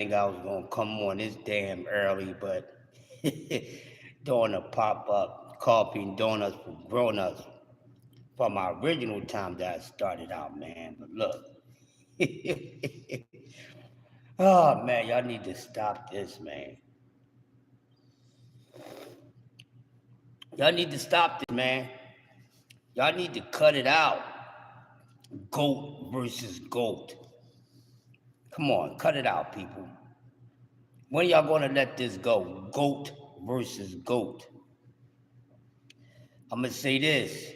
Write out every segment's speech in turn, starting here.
think I was gonna come on this damn early, but doing a pop-up coffee and donuts for grown-ups from my original time that I started out, man. But look, oh man, y'all need to stop this, man. Y'all need to stop this, man. Y'all need to cut it out. Goat versus goat. Come on, cut it out, people. When y'all gonna let this go? Goat versus goat. I'm gonna say this.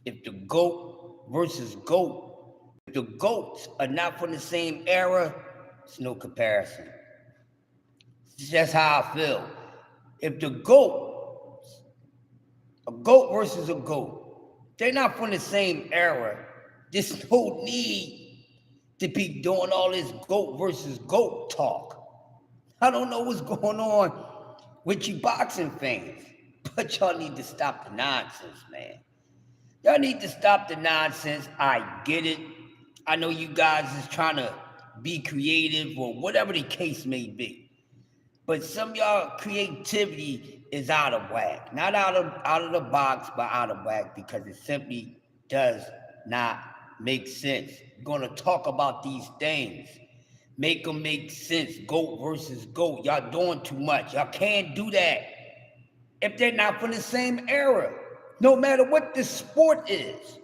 If the goat versus goat, if the goats are not from the same era, it's no comparison. It's just how I feel. If the goat, a goat versus a goat, they're not from the same era, there's no need to be doing all this goat versus goat talk. I don't know what's going on with you boxing fans, but y'all need to stop the nonsense, man. Y'all need to stop the nonsense. I get it. I know you guys is trying to be creative or whatever the case may be. But some of y'all creativity is out of whack. Not out of the box, but out of whack because it simply does not make sense. We're going to talk about these things. Make them make sense. Goat versus goat. Y'all doing too much. Y'all can't do that if they're not from the same era. No matter what the sport is.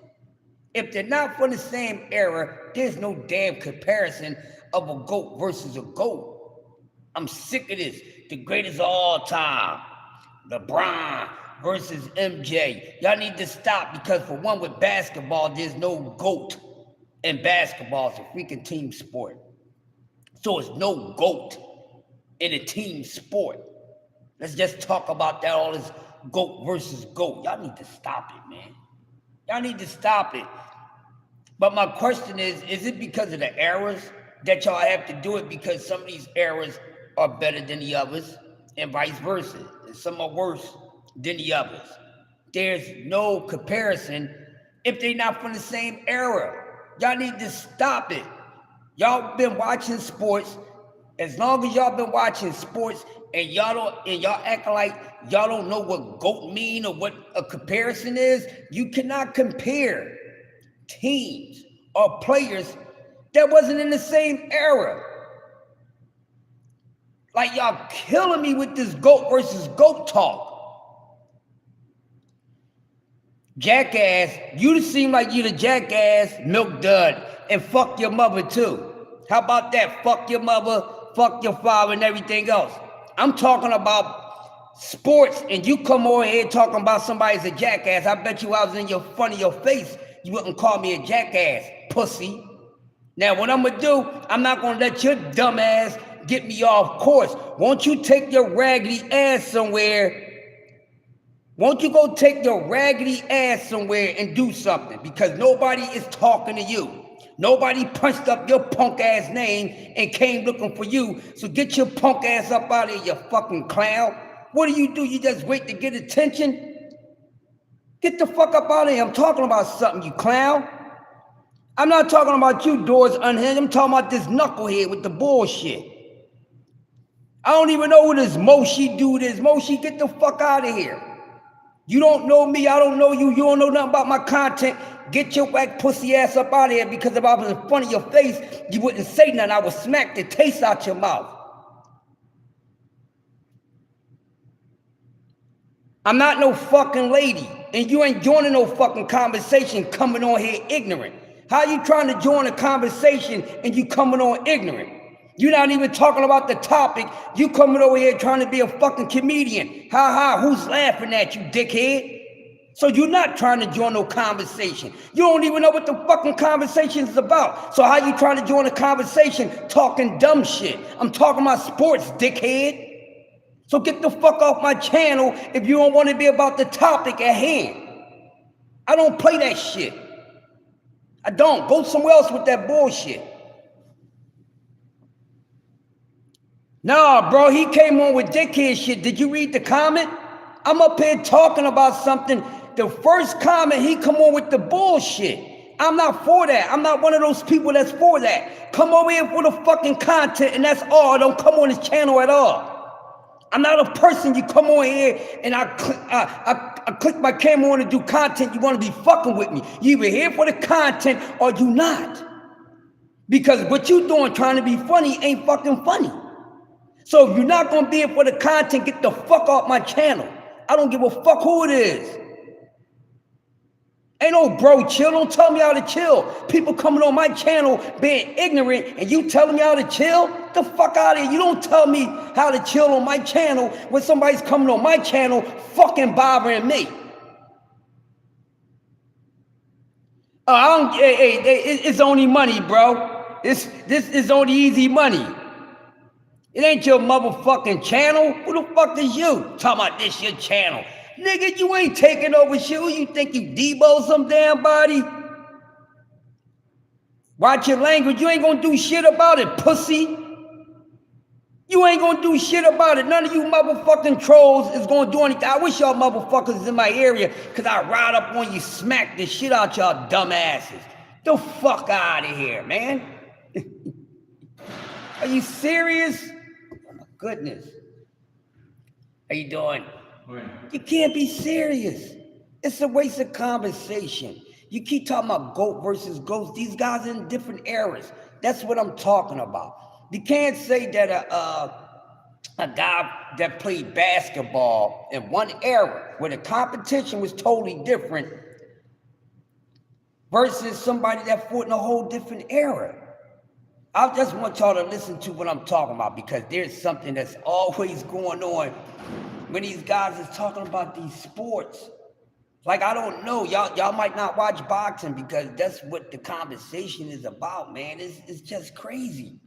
If they're not from the same era, there's no damn comparison of a goat versus a goat. I'm sick of this. The greatest of all time. LeBron versus MJ. Y'all need to stop because for one with basketball, there's no GOAT. And basketball is a freaking team sport. So it's no GOAT in a team sport. Let's just talk about that, all this GOAT versus GOAT. Y'all need to stop it, man. Y'all need to stop it. But my question is it because of the eras that y'all have to do it because some of these eras are better than the others and vice versa? And some are worse than the others. There's no comparison if they're not from the same era. Y'all need to stop it. Y'all been watching sports. As long as y'all been watching sports and y'all acting like y'all don't know what GOAT mean or what a comparison is, you cannot compare teams or players that wasn't in the same era. Like y'all killing me with this GOAT versus GOAT talk. Jackass, you seem like you the jackass milk dud and fuck your mother too. How about that? Fuck your mother, fuck your father and everything else. I'm talking about sports and you come over here talking about somebody's a jackass. I bet you I was in your front of your face, you wouldn't call me a jackass, pussy. Now what I'm gonna do, I'm not gonna let your dumb ass get me off course. Won't you take your raggedy ass somewhere? Won't you go take your raggedy ass somewhere and do something? Because nobody is talking to you. Nobody punched up your punk ass name and came looking for you. So get your punk ass up out of here, you fucking clown. What do? You just wait to get attention? Get the fuck up out of here. I'm talking about something, you clown. I'm not talking about you, doors unhinged. I'm talking about this knucklehead with the bullshit. I don't even know who this M.O.C dude is. M.O.C, get the fuck out of here. You don't know me, I don't know you, you don't know nothing about my content. Get your whack pussy ass up out of here because if I was in front of your face, you wouldn't say nothing. I would smack the taste out your mouth. I'm not no fucking lady, and you ain't joining no fucking conversation coming on here ignorant. How you trying to join a conversation and you coming on ignorant? You're not even talking about the topic. You coming over here trying to be a fucking comedian. Ha ha, who's laughing at you, dickhead? So you're not trying to join no conversation. You don't even know what the fucking conversation is about. So how you trying to join a conversation talking dumb shit? I'm talking about sports, dickhead. So get the fuck off my channel if you don't want to be about the topic at hand. I don't play that shit. I don't. Go somewhere else with that bullshit. Nah, bro, he came on with dickhead shit. Did you read the comment? I'm up here talking about something. The first comment, he come on with the bullshit. I'm not for that. I'm not one of those people that's for that. Come over here for the fucking content and that's all. Don't come on this channel at all. I'm not a person you come on here and I click my camera on to do content. You want to be fucking with me. You either here for the content or you not. Because what you doing trying to be funny ain't fucking funny. So if you're not going to be here for the content, get the fuck off my channel. I don't give a fuck who it is. Ain't no bro chill. Don't tell me how to chill. People coming on my channel being ignorant and you telling me how to chill? Get the fuck out of here. You don't tell me how to chill on my channel when somebody's coming on my channel fucking bothering me. It's only money, bro. This is only easy money. It ain't your motherfucking channel. Who the fuck is you? Talking about this your channel. Nigga, you ain't taking over shit. You think you Debo some damn body? Watch your language. You ain't gonna do shit about it, pussy. You ain't gonna do shit about it. None of you motherfucking trolls is gonna do anything. I wish y'all motherfuckers is in my area, cause I ride up on you, smack the shit out y'all dumb asses. The fuck out of here, man. Are you serious? Oh my goodness. How you doing? You can't be serious. It's a waste of conversation. You keep talking about GOAT versus GOATs. These guys are in different eras. That's what I'm talking about. You can't say that a guy that played basketball in one era where the competition was totally different versus somebody that fought in a whole different era. I just want y'all to listen to what I'm talking about because there's something that's always going on when these guys is talking about these sports. Like, I don't know, y'all might not watch boxing because that's what the conversation is about, man. It's just crazy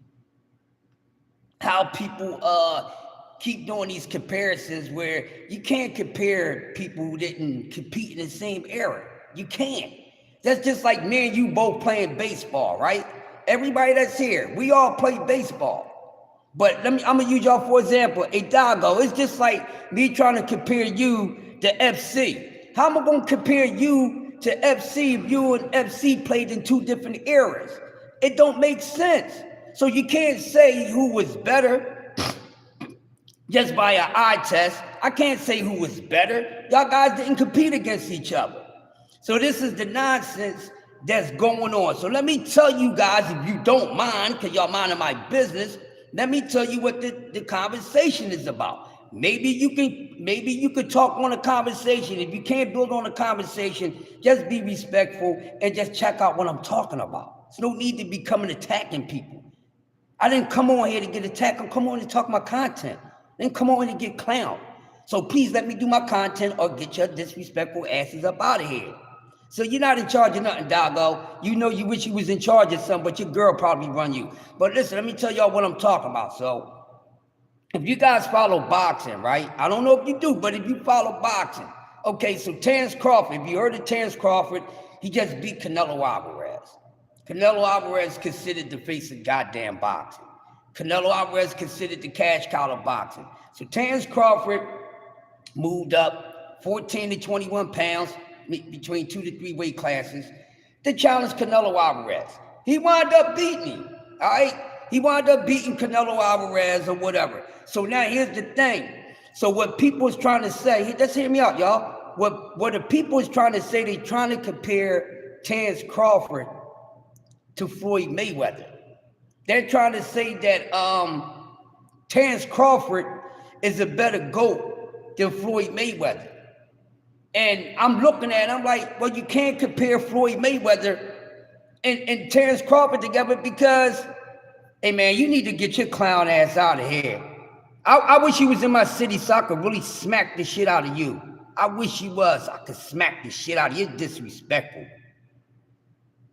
how people keep doing these comparisons where you can't compare people who didn't compete in the same era. You can't. That's just like me and you both playing baseball, right? Everybody that's here, we all play baseball. But I'm gonna use y'all for example. Hey, Dago, it's just like me trying to compare you to FC. How am I gonna compare you to FC if you and FC played in two different eras? It don't make sense. So you can't say who was better just by an eye test. I can't say who was better. Y'all guys didn't compete against each other. So this is the nonsense that's going on. So let me tell you guys, if you don't mind, because y'all minding my business, let me tell you what the conversation is about. Maybe you could talk on a conversation. If you can't build on a conversation, just be respectful and just check out what I'm talking about. There's no need to be coming attacking people. I didn't come on here to get attacked. I'm coming on to talk my content. I didn't come on here to get clowned. So please let me do my content or get your disrespectful asses up out of here. So you're not in charge of nothing, Doggo. You know you wish you was in charge of something, but your girl probably run you. But listen, let me tell y'all what I'm talking about. So if you guys follow boxing, right? I don't know if you do, but if you follow boxing. Okay, so Terrence Crawford, if you heard of Terrence Crawford, he just beat Canelo Alvarez. Canelo Alvarez considered the face of goddamn boxing. Canelo Alvarez considered the cash cow of boxing. So Terrence Crawford moved up 14 to 21 pounds, between 2 to 3 weight classes, to challenge Canelo Alvarez. He wound up beating him, all right? He wound up beating Canelo Alvarez or whatever. So now here's the thing. So what people is trying to say, just hear me out, y'all. What the people is trying to say, they're trying to compare Terrence Crawford to Floyd Mayweather. They're trying to say that Terrence Crawford is a better GOAT than Floyd Mayweather. And I'm looking at it, I'm like, well, you can't compare Floyd Mayweather and Terrence Crawford together because, hey, man, you need to get your clown ass out of here. I wish you was in my city so I could really smack the shit out of you. I wish you was. I could smack the shit out of you. You're disrespectful.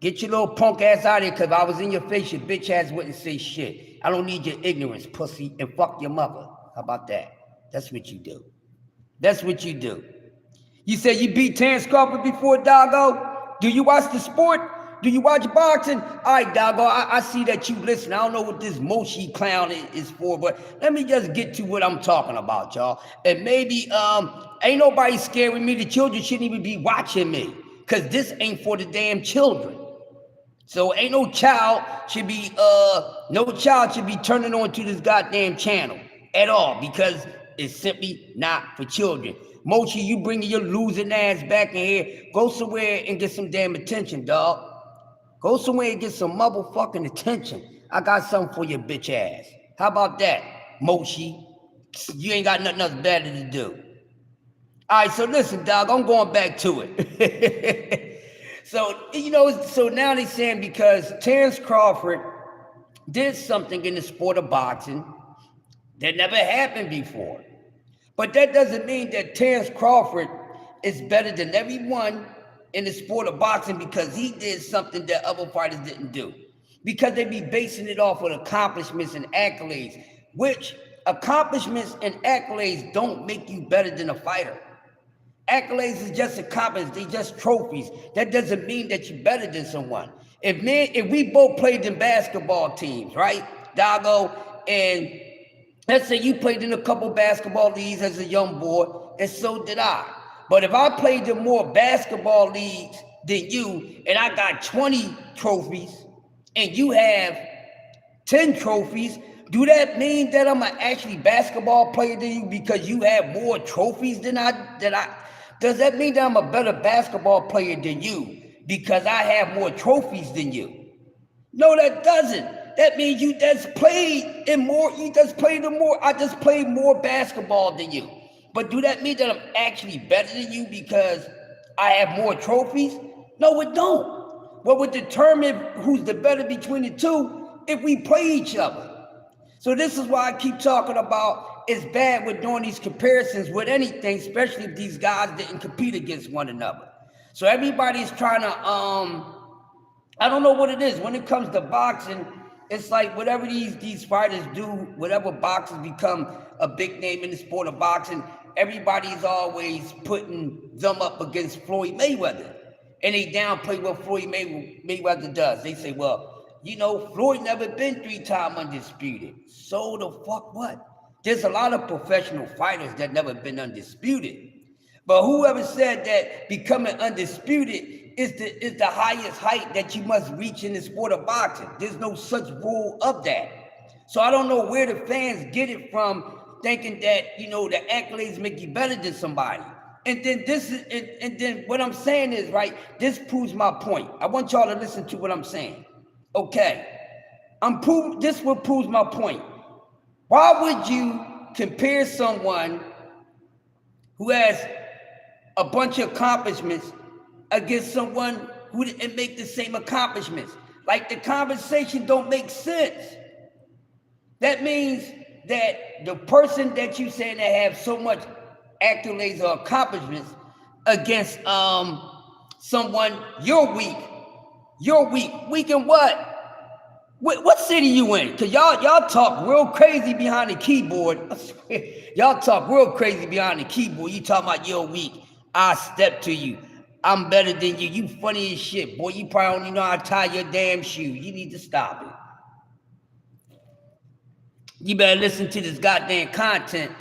Get your little punk ass out of here because if I was in your face, your bitch ass wouldn't say shit. I don't need your ignorance, pussy, and fuck your mother. How about that? That's what you do. That's what you do. You said you beat Terrence Crawford before, Doggo? Do you watch the sport? Do you watch boxing? All right, Doggo, I see that you listen. I don't know what this M.O.C clown is for, but let me just get to what I'm talking about, y'all. And maybe ain't nobody scaring me. The children shouldn't even be watching me because this ain't for the damn children. So ain't no child should be turning on to this goddamn channel at all, because it's simply not for children. Mochi, you bringing your losing ass back in here. Go somewhere and get some damn attention, dog. Go somewhere and get some motherfucking attention. I got something for your bitch ass. How about that, Mochi? You ain't got nothing else better to do. All right, so listen, dog, I'm going back to it. So, so now they're saying because Terrence Crawford did something in the sport of boxing that never happened before. But that doesn't mean that Terrence Crawford is better than everyone in the sport of boxing because he did something that other fighters didn't do. Because they be basing it off of accomplishments and accolades, which accomplishments and accolades don't make you better than a fighter. Accolades is just accomplishments, they just trophies. That doesn't mean that you're better than someone. If we both played in basketball teams, right, Dago, and let's say you played in a couple basketball leagues as a young boy, and so did I. But if I played in more basketball leagues than you, and I got 20 trophies, and you have 10 trophies, do that mean that I'm an actually basketball player than you because you have more trophies than I? Does that mean that I'm a better basketball player than you because I have more trophies than you? No, that doesn't. That means you just played in more. I just played more basketball than you. But do that mean that I'm actually better than you because I have more trophies? No, it don't. What would determine who's the better between the two if we play each other? So this is why I keep talking about it's bad with doing these comparisons with anything, especially if these guys didn't compete against one another. So everybody's trying to, I don't know what it is. When it comes to boxing, it's like whatever these fighters do, whatever boxers become a big name in the sport of boxing, everybody's always putting them up against Floyd Mayweather. And they downplay what Floyd Mayweather does. They say, well, Floyd never been 3-time undisputed. So the fuck what? There's a lot of professional fighters that never been undisputed. But whoever said that becoming undisputed is the highest height that you must reach in the sport of boxing. There's no such rule of that. So I don't know where the fans get it from, thinking that, the accolades make you better than somebody. And then what I'm saying is, right, this proves my point. I want y'all to listen to what I'm saying. Okay, this will prove my point. Why would you compare someone who has a bunch of accomplishments against someone who didn't make the same accomplishments? Like, the conversation don't make sense. That means that the person that you saying that have so much accolades or accomplishments against someone, you're weak. You're weak. Weak in what? What city you in? Because y'all talk real crazy behind the keyboard. I swear, y'all talk real crazy behind the keyboard. You talking about you're weak. I step to you. I'm better than you. You funny as shit. Boy, you probably don't even know how to tie your damn shoe. You need to stop it. You better listen to this goddamn content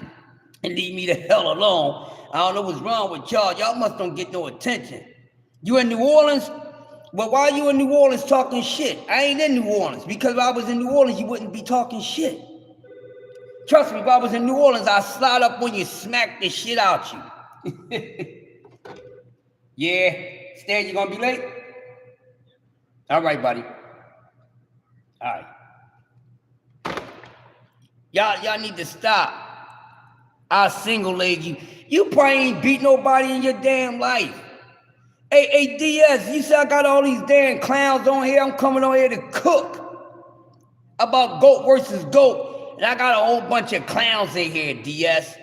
and leave me the hell alone. I don't know what's wrong with y'all. Y'all must don't get no attention. You in New Orleans? Well, why are you in New Orleans talking shit? I ain't in New Orleans. Because if I was in New Orleans, you wouldn't be talking shit. Trust me, if I was in New Orleans, I'd slide up when you smack the shit out you. Yeah? Stan, you gonna be late? All right, buddy. All right. Y'all need to stop. I'll single leg you. You probably ain't beat nobody in your damn life. Hey, DS, you see I got all these damn clowns on here. I'm coming on here to cook about GOAT versus GOAT. And I got a whole bunch of clowns in here, DS.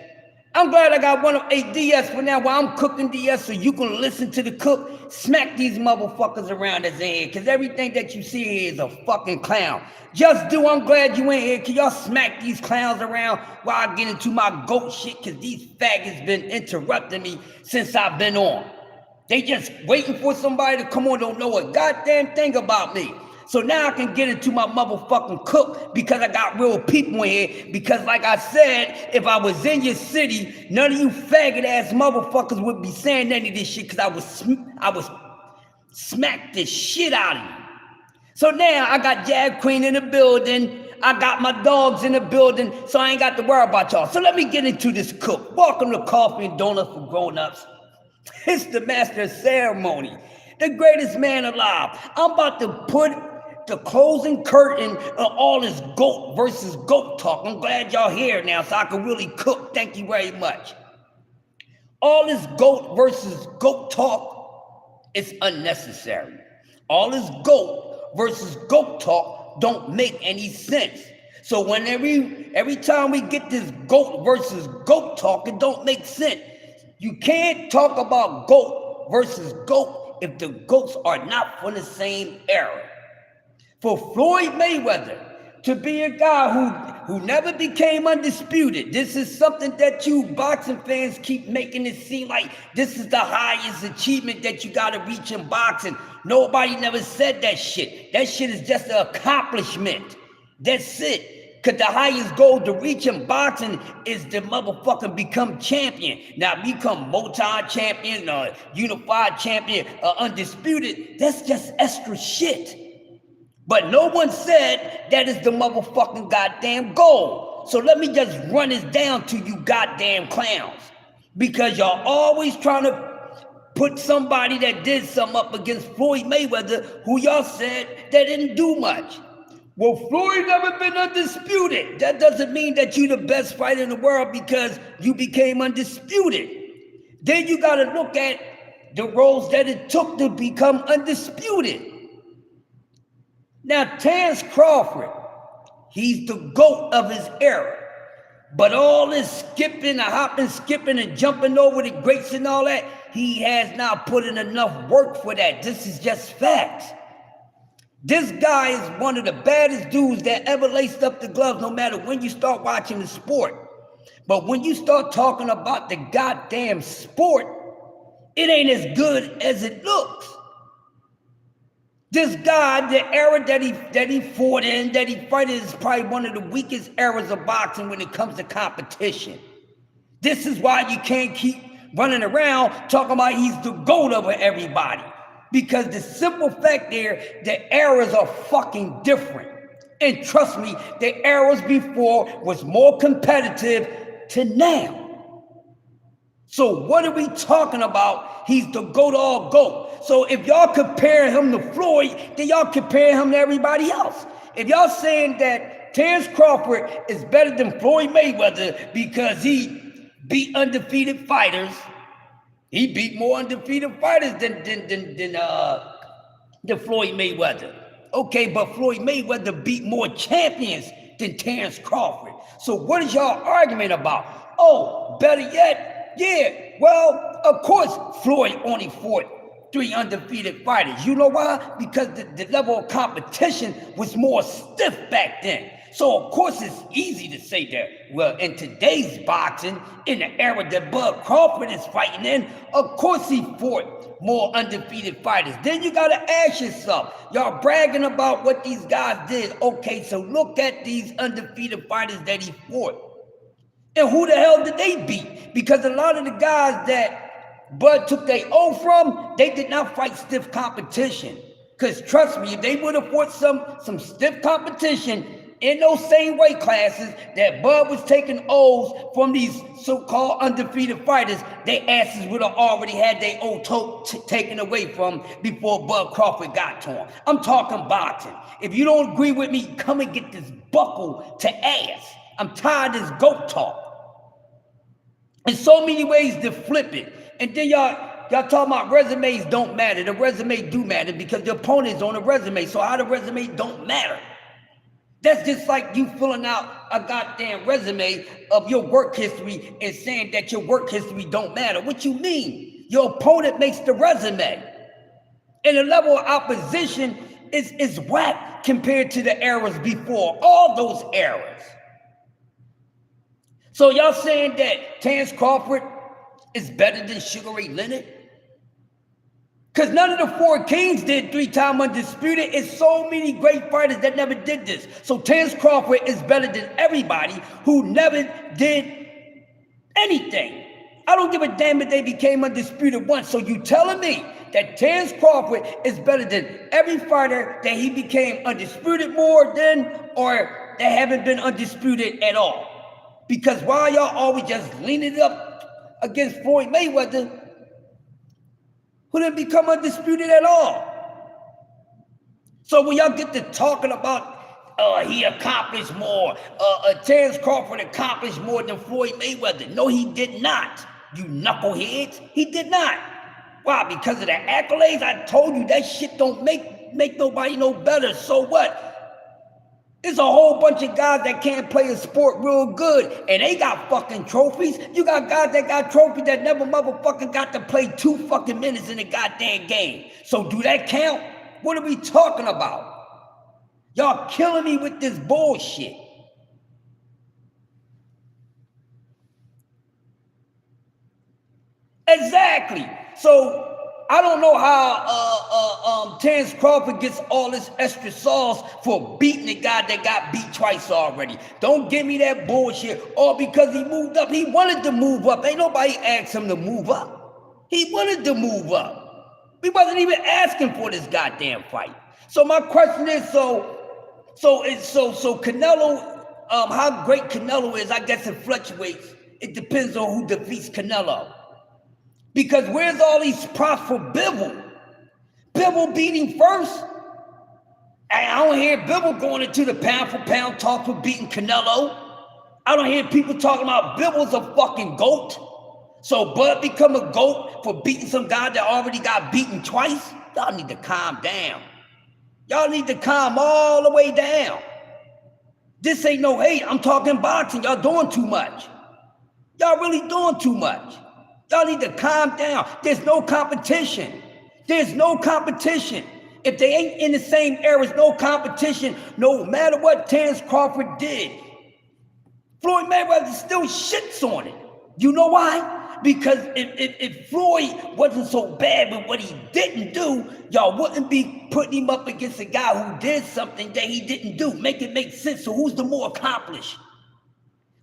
I'm glad I got one of DS for now while I'm cooking, DS, so you can listen to the cook. Smack these motherfuckers around that's in here, because everything that you see here is a fucking clown. I'm glad you in here. Can y'all smack these clowns around while I get into my GOAT shit, because these faggots been interrupting me since I've been on. They just waiting for somebody to come on, don't know a goddamn thing about me. So now I can get into my motherfucking cook because I got real people in here. Because like I said, if I was in your city, none of you faggot ass motherfuckers would be saying any of this shit because I was smack the shit out of you. So now I got Jag Queen in the building. I got my dogs in the building, so I ain't got to worry about y'all. So let me get into this cook. Welcome to Coffee and Donuts for Grown-Ups. It's the master of ceremony, the greatest man alive. I'm about to put the closing curtain on all this goat versus goat talk. I'm glad y'all here now so I can really cook. Thank you very much. All this goat versus goat talk is unnecessary. All this goat versus goat talk don't make any sense. So when every time we get this goat versus goat talk, it don't make sense. You can't talk about goat versus goat if the goats are not from the same era. For Floyd Mayweather to be a guy who never became undisputed, this is something that you boxing fans keep making it seem like this is the highest achievement that you got to reach in boxing. Nobody never said that shit. That shit is just an accomplishment. That's it. Because the highest goal to reach in boxing is to motherfucking become champion. Now, become multi-champion, unified champion, undisputed, that's just extra shit. But no one said that is the motherfucking goddamn goal. So let me just run this down to you goddamn clowns. Because y'all always trying to put somebody that did something up against Floyd Mayweather, who y'all said that didn't do much. Well, Floyd never been undisputed. That doesn't mean that you're the best fighter in the world because you became undisputed. Then you got to look at the roles that it took to become undisputed. Now, Terence Crawford, he's the GOAT of his era. But all this skipping, hopping, skipping, and jumping over the greats and all that, he has not put in enough work for that. This is just facts. This guy is one of the baddest dudes that ever laced up the gloves, no matter when you start watching the sport. But when you start talking about the goddamn sport, it ain't as good as it looks. This guy, the era that he fought in, that he fought in, is probably one of the weakest eras of boxing when it comes to competition. This is why you can't keep running around talking about he's the GOAT over everybody. Because the simple fact there, the eras are fucking different. And trust me, the eras before was more competitive to now. So what are we talking about? He's the GOAT all GOAT. So if y'all compare him to Floyd, then y'all compare him to everybody else. If y'all saying that Terence Crawford is better than Floyd Mayweather because he beat undefeated fighters, he beat more undefeated fighters than Floyd Mayweather. Okay, but Floyd Mayweather beat more champions than Terence Crawford. So what is y'all argument about? Oh, better yet, yeah, well, of course Floyd only fought 3 undefeated fighters. You know why? Because the level of competition was more stiff back then. So, of course, it's easy to say that, well, in today's boxing, in the era that Bud Crawford is fighting in, of course he fought more undefeated fighters. Then you got to ask yourself, y'all bragging about what these guys did. Okay, so look at these undefeated fighters that he fought. And who the hell did they beat? Because a lot of the guys that Bud took their O from, they did not fight stiff competition. Because trust me, if they would have fought some stiff competition in those same weight classes that Bud was taking O's from these so-called undefeated fighters, their asses would have already had their O taken away from before Bud Crawford got to them. I'm talking boxing. If you don't agree with me, come and get this buckle to ass. I'm tired of this GOAT talk. There's so many ways to flip it. And then y'all talking about resumes don't matter. The resume do matter because the opponent's on the resume. So how the resume don't matter? That's just like you filling out a goddamn resume of your work history and saying that your work history don't matter. What you mean? Your opponent makes the resume. And the level of opposition is whack compared to the eras before, all those eras. So y'all saying that Terence Crawford is better than Sugar Ray Leonard? Because none of the 4 kings did 3-time undisputed. It's so many great fighters that never did this. So Terence Crawford is better than everybody who never did anything. I don't give a damn if they became undisputed once. So you telling me that Terrence Crawford is better than every fighter that he became undisputed more than, or they haven't been undisputed at all? Because why y'all always just leaning it up against Floyd Mayweather, who didn't become undisputed at all? So when y'all get to talking about he accomplished more, Terrence Crawford accomplished more than Floyd Mayweather. No, he did not, you knuckleheads. He did not. Why? Because of the accolades? I told you that shit don't make nobody no better. So what? There's a whole bunch of guys that can't play a sport real good, and they got fucking trophies. You got guys that got trophies that never motherfucking got to play 2 fucking minutes in a goddamn game. So do that count? What are we talking about? Y'all killing me with this bullshit. Exactly. So I don't know how Terrence Crawford gets all this extra sauce for beating a guy that got beat twice already. Don't give me that bullshit. All because he moved up. He wanted to move up. Ain't nobody asked him to move up. He wanted to move up. We wasn't even asking for this goddamn fight. So my question is, so Canelo, how great Canelo is, I guess it fluctuates. It depends on who defeats Canelo. Because where's all these props for Bivol? Bivol beating first? I don't hear Bivol going into the pound for pound talk for beating Canelo. I don't hear people talking about Bivol's a fucking GOAT. So Bud become a GOAT for beating some guy that already got beaten twice? Y'all need to calm down. Y'all need to calm all the way down. This ain't no hate. I'm talking boxing. Y'all doing too much. Y'all really doing too much. Y'all need to calm down. There's no competition. There's no competition. If they ain't in the same era, there's no competition, no matter what Terrence Crawford did. Floyd Mayweather still shits on it. You know why? Because if Floyd wasn't so bad with what he didn't do, y'all wouldn't be putting him up against a guy who did something that he didn't do. Make it make sense. So who's the more accomplished?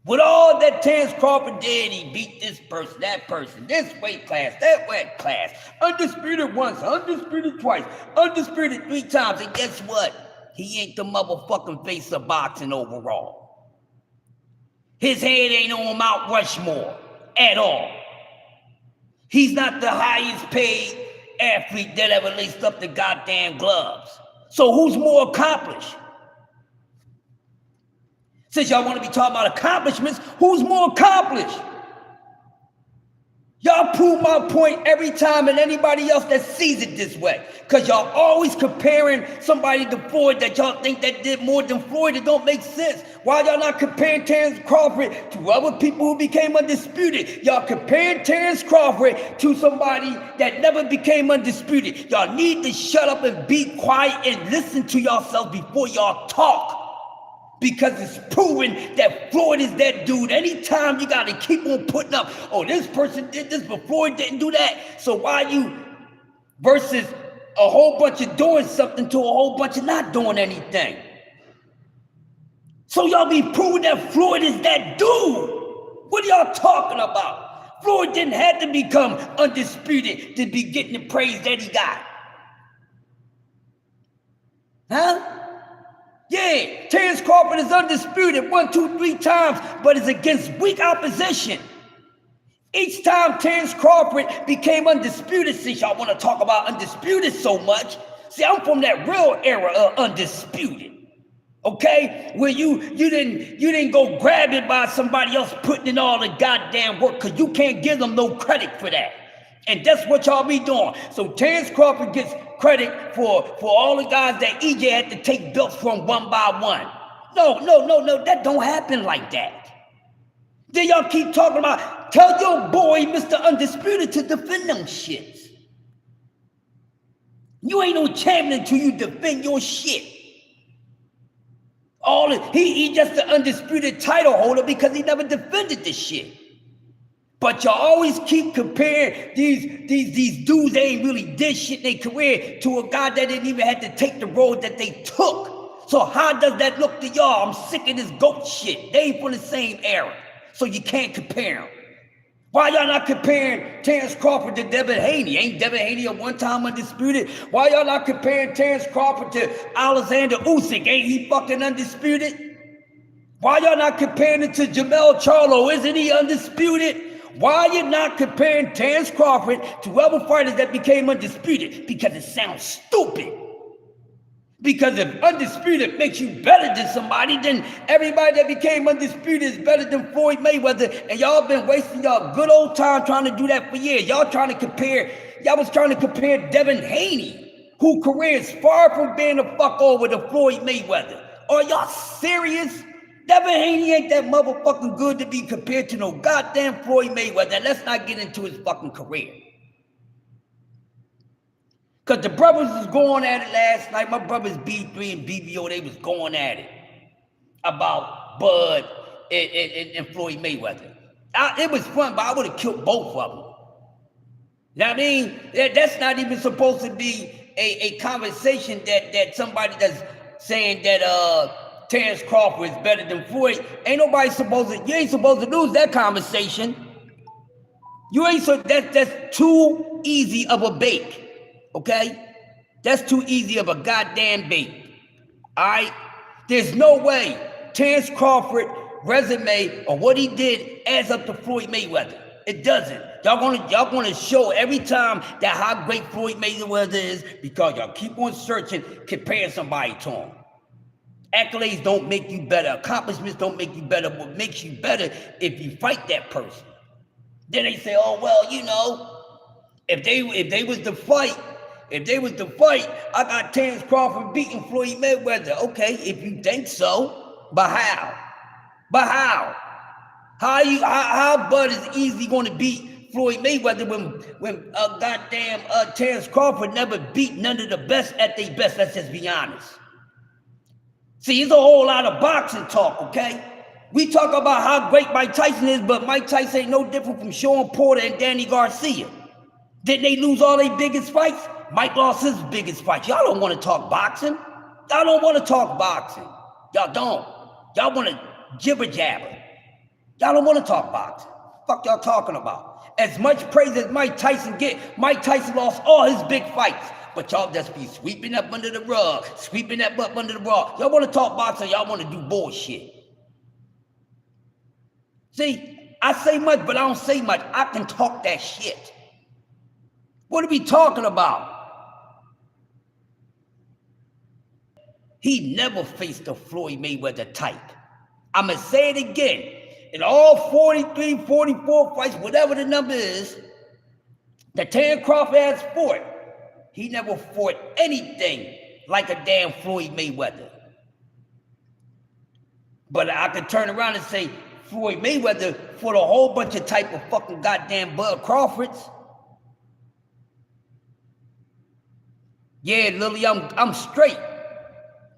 With all that Terrence Crawford did, he beat this person, that person, this weight class, that weight class, undisputed once, undisputed twice, undisputed 3 times, and guess what? He ain't the motherfucking face of boxing overall. His head ain't on Mount Rushmore at all. He's not the highest paid athlete that ever laced up the goddamn gloves. So who's more accomplished? Since y'all want to be talking about accomplishments, who's more accomplished? Y'all prove my point every time and anybody else that sees it this way. Because y'all always comparing somebody to Floyd that y'all think that did more than Floyd. It don't make sense. Why y'all not comparing Terrence Crawford to other people who became undisputed? Y'all comparing Terrence Crawford to somebody that never became undisputed. Y'all need to shut up and be quiet and listen to yourself before y'all talk. Because it's proven that Floyd is that dude. Anytime you got to keep on putting up, oh, this person did this, but Floyd didn't do that. So why you versus a whole bunch of doing something to a whole bunch of not doing anything? So y'all be proving that Floyd is that dude. What are y'all talking about? Floyd didn't have to become undisputed to be getting the praise that he got. Huh? Yeah, Terrence Crawford is undisputed 1, 2, 3 times, but it's against weak opposition. Each time Terrence Crawford became undisputed, since y'all want to talk about undisputed so much, see, I'm from that real era of undisputed. Okay? Where you didn't go grab it by somebody else putting in all the goddamn work, because you can't give them no credit for that. And that's what y'all be doing. So Terrence Crawford gets credit for all the guys that EJ had to take belts from one by one. No, that don't happen like that. Then y'all keep talking about, tell your boy, Mr. Undisputed, to defend them shits. You ain't no champion until you defend your shit. He just the undisputed title holder because he never defended this shit. But y'all always keep comparing these dudes that ain't really did shit in their career to a guy that didn't even have to take the road that they took. So how does that look to y'all? I'm sick of this GOAT shit. They ain't from the same era. So you can't compare them. Why y'all not comparing Terrence Crawford to Devin Haney? Ain't Devin Haney a one-time undisputed? Why y'all not comparing Terrence Crawford to Alexander Usyk? Ain't he fucking undisputed? Why y'all not comparing it to Jamel Charlo? Isn't he undisputed? Why you not comparing Terrence Crawford to other fighters that became undisputed? Because it sounds stupid. Because if undisputed makes you better than somebody, then everybody that became undisputed is better than Floyd Mayweather. And y'all been wasting y'all good old time trying to do that for years. Y'all was trying to compare Devin Haney, whose career is far from being a fuck over to Floyd Mayweather. Are y'all serious? Devin Haney ain't that motherfucking good to be compared to no goddamn Floyd Mayweather. Let's not get into his fucking career. Because the brothers was going at it last night. My brothers B3 and BBO, they was going at it about Bud and Floyd Mayweather. It was fun, but I would have killed both of them. You know what I mean? That's not even supposed to be a conversation that somebody that's saying that Terrence Crawford is better than Floyd. You ain't supposed to lose that conversation. That's too easy of a bake. Okay? That's too easy of a goddamn bait. Alright? There's no way Terrence Crawford resume or what he did adds up to Floyd Mayweather. It doesn't. Y'all gonna show every time that how great Floyd Mayweather is because y'all keep on searching, comparing somebody to him. Accolades don't make you better. Accomplishments don't make you better. What makes you better if you fight that person. Then they say, oh well, you know, if they was to fight, I got Terrence Crawford beating Floyd Mayweather. Okay, if you think so, but how? How Bud is easily going to beat Floyd Mayweather when goddamn Terrence Crawford never beat none of the best at their best? Let's just be honest. See, it's a whole lot of boxing talk, okay? We talk about how great Mike Tyson is, but Mike Tyson ain't no different from Sean Porter and Danny Garcia. Didn't they lose all their biggest fights? Mike lost his biggest fight. Y'all don't want to talk boxing. Y'all don't want to talk boxing. Y'all don't. Y'all want to jibber jabber. Y'all don't want to talk boxing. Fuck y'all talking about? As much praise as Mike Tyson get, Mike Tyson lost all his big fights. But y'all just be sweeping up under the rug, sweeping that butt under the rug. Y'all want to talk boxing, y'all want to do bullshit. See, I say much, but I don't say much. I can talk that shit. What are we talking about? He never faced a Floyd Mayweather type. I'm going to say it again. In all 43, 44 fights, whatever the number is, that Terrence Crawford has fought, he never fought anything like a damn Floyd Mayweather. But I could turn around and say Floyd Mayweather fought a whole bunch of type of fucking goddamn Bud Crawfords. Yeah, Lily, I'm straight.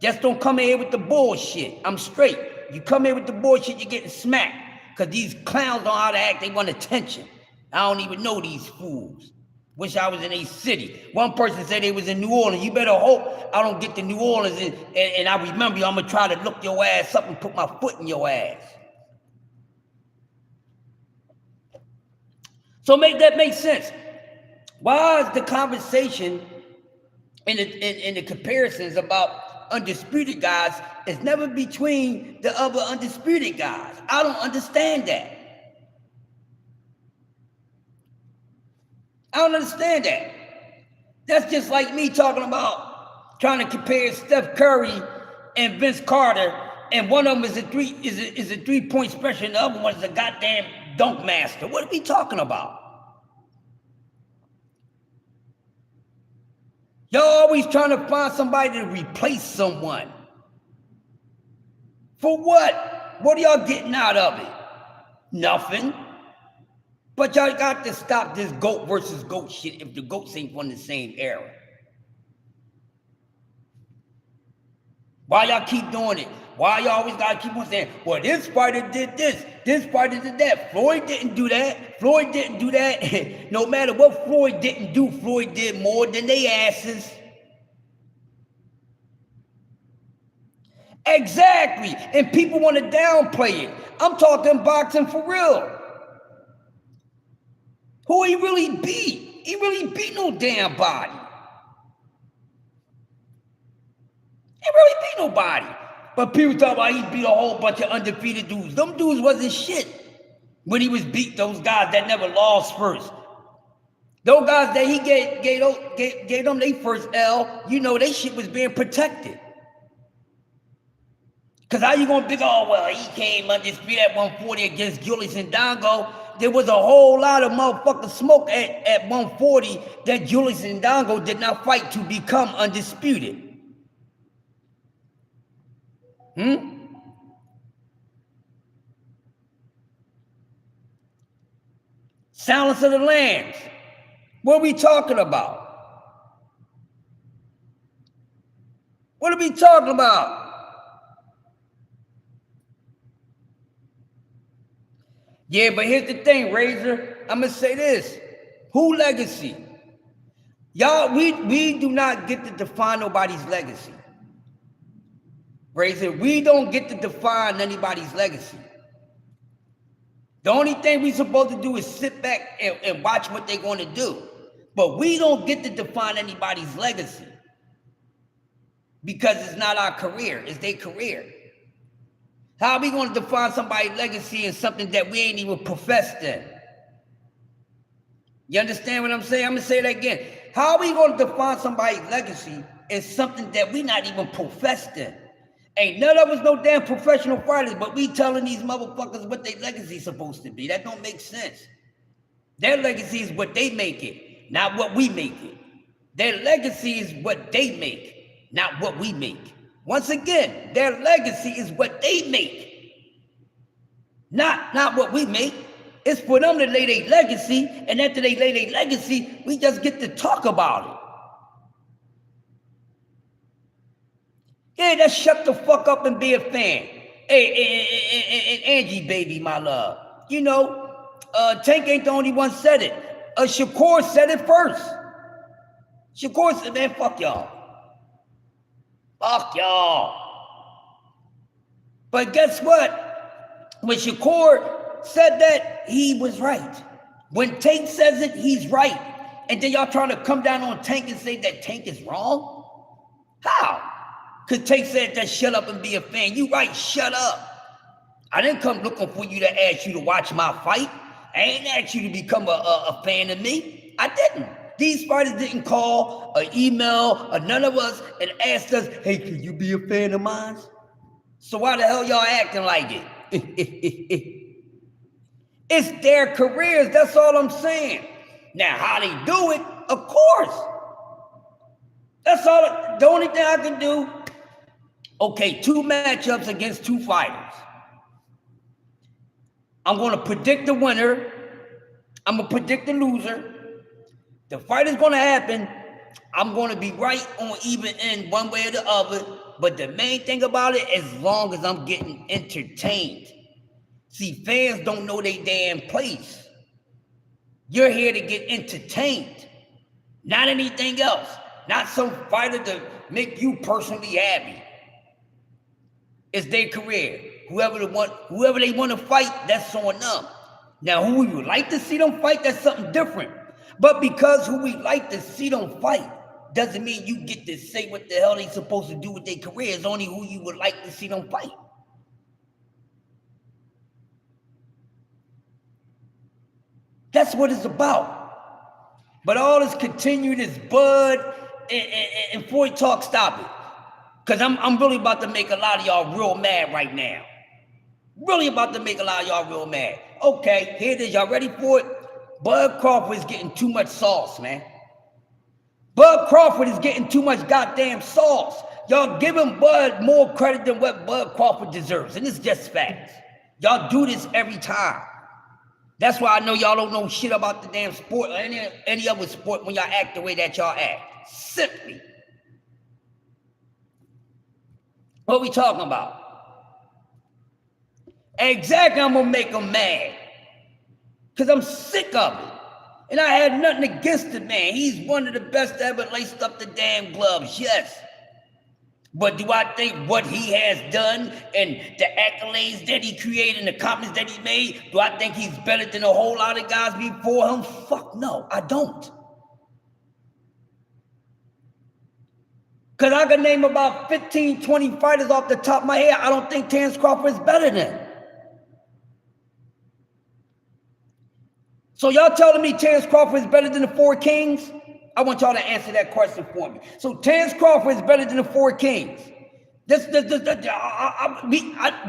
Just don't come in here with the bullshit. I'm straight. You come in with the bullshit, you're getting smacked. Because these clowns know how to act. They want attention. I don't even know these fools. Wish I was in a city. One person said they was in New Orleans. You better hope I don't get to New Orleans and I remember you. I'm going to try to look your ass up and put my foot in your ass. So make that make sense. Why is the conversation in the comparisons about undisputed guys is never between the other undisputed guys? I don't understand that. I don't understand that. That's just like me talking about trying to compare Steph Curry and Vince Carter, and one of them is a 3-point special, and the other one is a goddamn dunk master. What are we talking about? Y'all always trying to find somebody to replace someone. For what? What are y'all getting out of it? Nothing. But y'all got to stop this GOAT versus GOAT shit if the GOATs ain't from the same era. Why y'all keep doing it? Why y'all always gotta keep on saying, well, this fighter did this fighter did that. Floyd didn't do that. Floyd didn't do that. No matter what Floyd didn't do, Floyd did more than they asses. Exactly. And people want to downplay it. I'm talking boxing for real. Who he really beat? He really beat no damn body. He really beat nobody. But people talk about he beat a whole bunch of undefeated dudes. Them dudes wasn't shit when he was beat those guys that never lost first. Those guys that he gave them their first L, you know, they shit was being protected. Because how you going to think, oh, well, he came undisputed at 140 against Julius Ndongo. There was a whole lot of motherfucking smoke at 140 that Julius Ndongo did not fight to become undisputed. Silence of the Lambs. What are we talking about? What are we talking about? Yeah, but here's the thing, Razor. I'm going to say this. Who legacy? Y'all, we do not get to define nobody's legacy. Razor, we don't get to define anybody's legacy. The only thing we're supposed to do is sit back and watch what they're going to do. But we don't get to define anybody's legacy. Because it's not our career, it's their career. How are we going to define somebody's legacy in something that we ain't even professed in? You understand what I'm saying? I'm going to say that again. How are we going to define somebody's legacy in something that we not even professed in? Ain't none of us no damn professional fighters, but we telling these motherfuckers what their legacy is supposed to be. That don't make sense. Their legacy is what they make it, not what we make it. Their legacy is what they make, not what we make. Once again, their legacy is what they make, not what we make. It's for them to lay their legacy, and after they lay their legacy, we just get to talk about it. Yeah, just shut the fuck up and be a fan. Hey, Angie, baby, my love. You know, Tank ain't the only one said it. Shakur said it first. Shakur said, man, fuck y'all. Fuck y'all. But guess what? When Shakur said that, he was right. When Tank says it, he's right. And then y'all trying to come down on Tank and say that Tank is wrong? How? Because Tank said that shut up and be a fan. You right, shut up. I didn't come looking for you to ask you to watch my fight. I ain't asked you to become a fan of me. I didn't. These fighters didn't call or email or none of us and asked us, hey, can you be a fan of mine? So why the hell y'all acting like it? It's their careers, that's all I'm saying. Now, how they do it, of course. That's all. The only thing I can do, okay, 2 matchups against 2 fighters. I'm going to predict the winner. I'm going to predict the loser. The fight is going to happen. I'm going to be right on even end one way or the other. But the main thing about it, as long as I'm getting entertained. See, fans don't know their damn place. You're here to get entertained. Not anything else. Not some fighter to make you personally happy. It's their career. Whoever they want to fight, that's on them. Now, who we would like to see them fight, that's something different. But because who we like to see them fight doesn't mean you get to say what the hell they supposed to do with their career. It's only who you would like to see them fight. That's what it's about. But all this continued, this bud and Floyd talk, stop it. Because I'm really about to make a lot of y'all real mad right now. Really about to make a lot of y'all real mad. Okay, here it is. Y'all ready for it? Bud Crawford is getting too much sauce, man. Bud Crawford is getting too much goddamn sauce. Y'all giving Bud more credit than what Bud Crawford deserves. And it's just facts. Y'all do this every time. That's why I know y'all don't know shit about the damn sport or any other sport when y'all act the way that y'all act. Simply. What we talking about? Exactly, I'm going to make them mad. Because I'm sick of it. And I had nothing against the man. He's one of the best to ever laced up the damn gloves, yes. But do I think what he has done and the accolades that he created and the accomplishments that he made, do I think he's better than a whole lot of guys before him? Fuck no, I don't. Because I can name about 15, 20 fighters off the top of my head I don't think Terrence Crawford is better than. So y'all telling me Terrence Crawford is better than the Four Kings? I want y'all to answer that question for me. So Terrence Crawford is better than the Four Kings.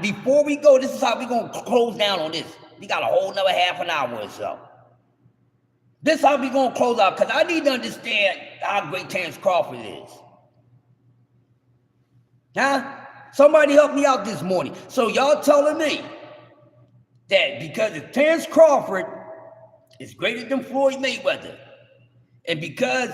Before we go, this is how we're going to close down on this. We got a whole another half an hour or so. This is how we're going to close out, because I need to understand how great Terrence Crawford is. Huh? Somebody help me out this morning. So y'all telling me that because if Terrence Crawford is greater than Floyd Mayweather, and because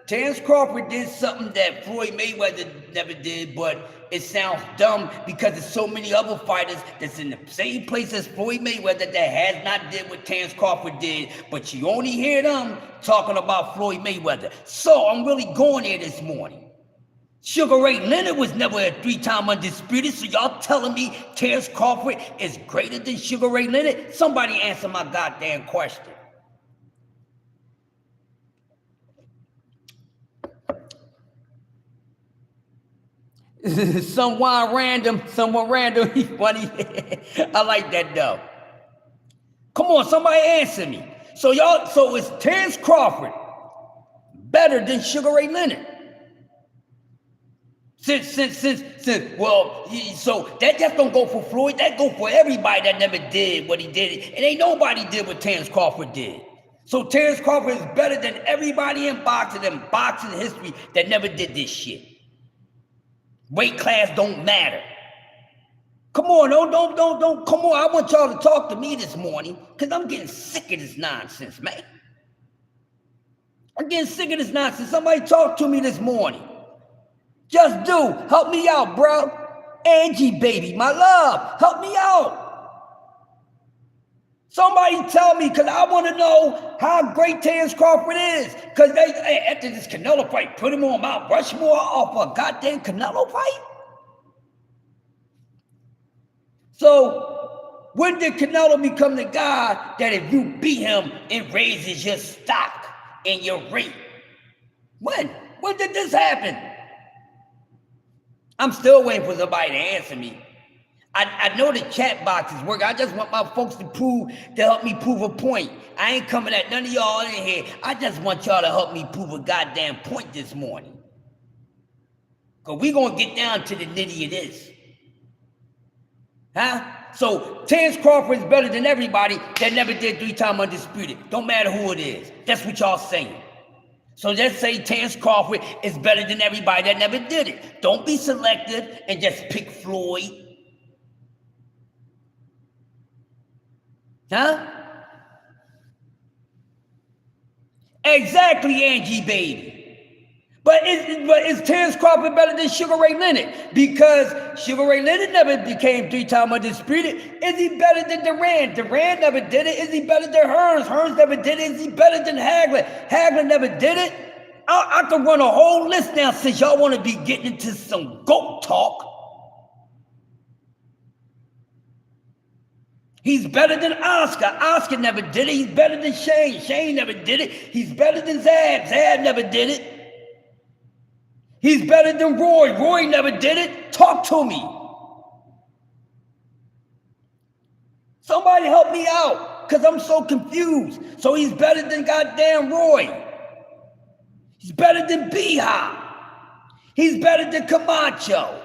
Terrence Crawford did something that Floyd Mayweather never did, but it sounds dumb because there's so many other fighters that's in the same place as Floyd Mayweather that has not did what Terrence Crawford did, but you only hear them talking about Floyd Mayweather. So I'm really going there this morning. Sugar Ray Leonard was never a 3-time undisputed, so y'all telling me Terrence Crawford is greater than Sugar Ray Leonard? Somebody answer my goddamn question. Someone random. He's funny. I like that though. Come on, somebody answer me. So is Terrence Crawford better than Sugar Ray Leonard? So that just don't go for Floyd. That go for everybody that never did what he did. And ain't nobody did what Terrence Crawford did. So Terrence Crawford is better than everybody in boxing history that never did this shit. Weight class don't matter. Come on, don't. Come on, I want y'all to talk to me this morning because I'm getting sick of this nonsense, man. I'm getting sick of this nonsense. Somebody talk to me this morning. Just do. Help me out, bro. Angie, baby, my love. Help me out. Somebody tell me, because I want to know how great Terrence Crawford is. Because after this Canelo fight, put him on Mount Rushmore off a goddamn Canelo fight? So, when did Canelo become the guy that if you beat him, it raises your stock and your rate? When? When did this happen? I'm still waiting for somebody to answer me. I know the chat box is working. I just want my folks to help me prove a point. I ain't coming at none of y'all in here. I just want y'all to help me prove a goddamn point this morning. Because we're going to get down to the nitty of this. Huh? So, Terrence Crawford is better than everybody that never did 3-time undisputed. Don't matter who it is. That's what y'all saying. So let's say Terrence Crawford is better than everybody that never did it. Don't be selective and just pick Floyd. Huh? Exactly, Angie, baby. But is Terrence Crawford better than Sugar Ray Leonard? Because Sugar Ray Leonard never became 3-time undisputed. Is he better than Duran? Duran never did it. Is he better than Hearns? Hearns never did it. Is he better than Hagler? Hagler never did it. I can run a whole list now since y'all want to be getting into some GOAT talk. He's better than Oscar. Oscar never did it. He's better than Shane. Shane never did it. He's better than Zab. Zab never did it. He's better than Roy. Roy never did it. Talk to me. Somebody help me out, because I'm so confused. So he's better than goddamn Roy. He's better than B-Hop. He's better than Camacho.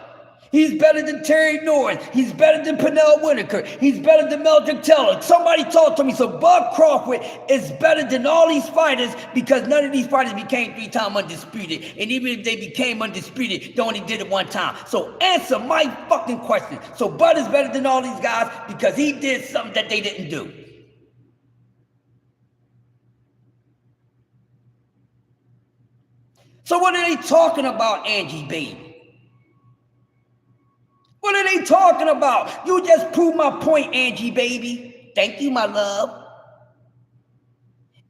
He's better than Terry Norris. He's better than Pernell Whitaker. He's better than Meldrick Taylor. Somebody talk to me. So Bud Crawford is better than all these fighters because none of these fighters became 3-time undisputed. And even if they became undisputed, they only did it one time. So answer my fucking question. So Bud is better than all these guys because he did something that they didn't do. So what are they talking about, Angie, baby? What are they talking about? You just proved my point, Angie, baby. Thank you, my love.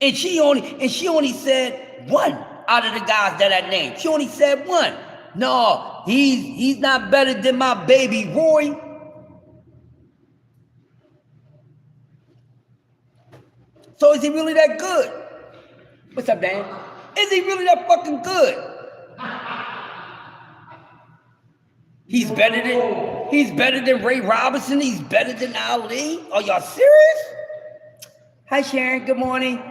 And she only said one out of the guys that I named. She only said one. No, he's not better than my baby Roy. So is he really that good? What's up, Dan? Is he really that fucking good? He's better than Ray Robinson. He's better than Ali. Are y'all serious? Hi, Sharon. Good morning.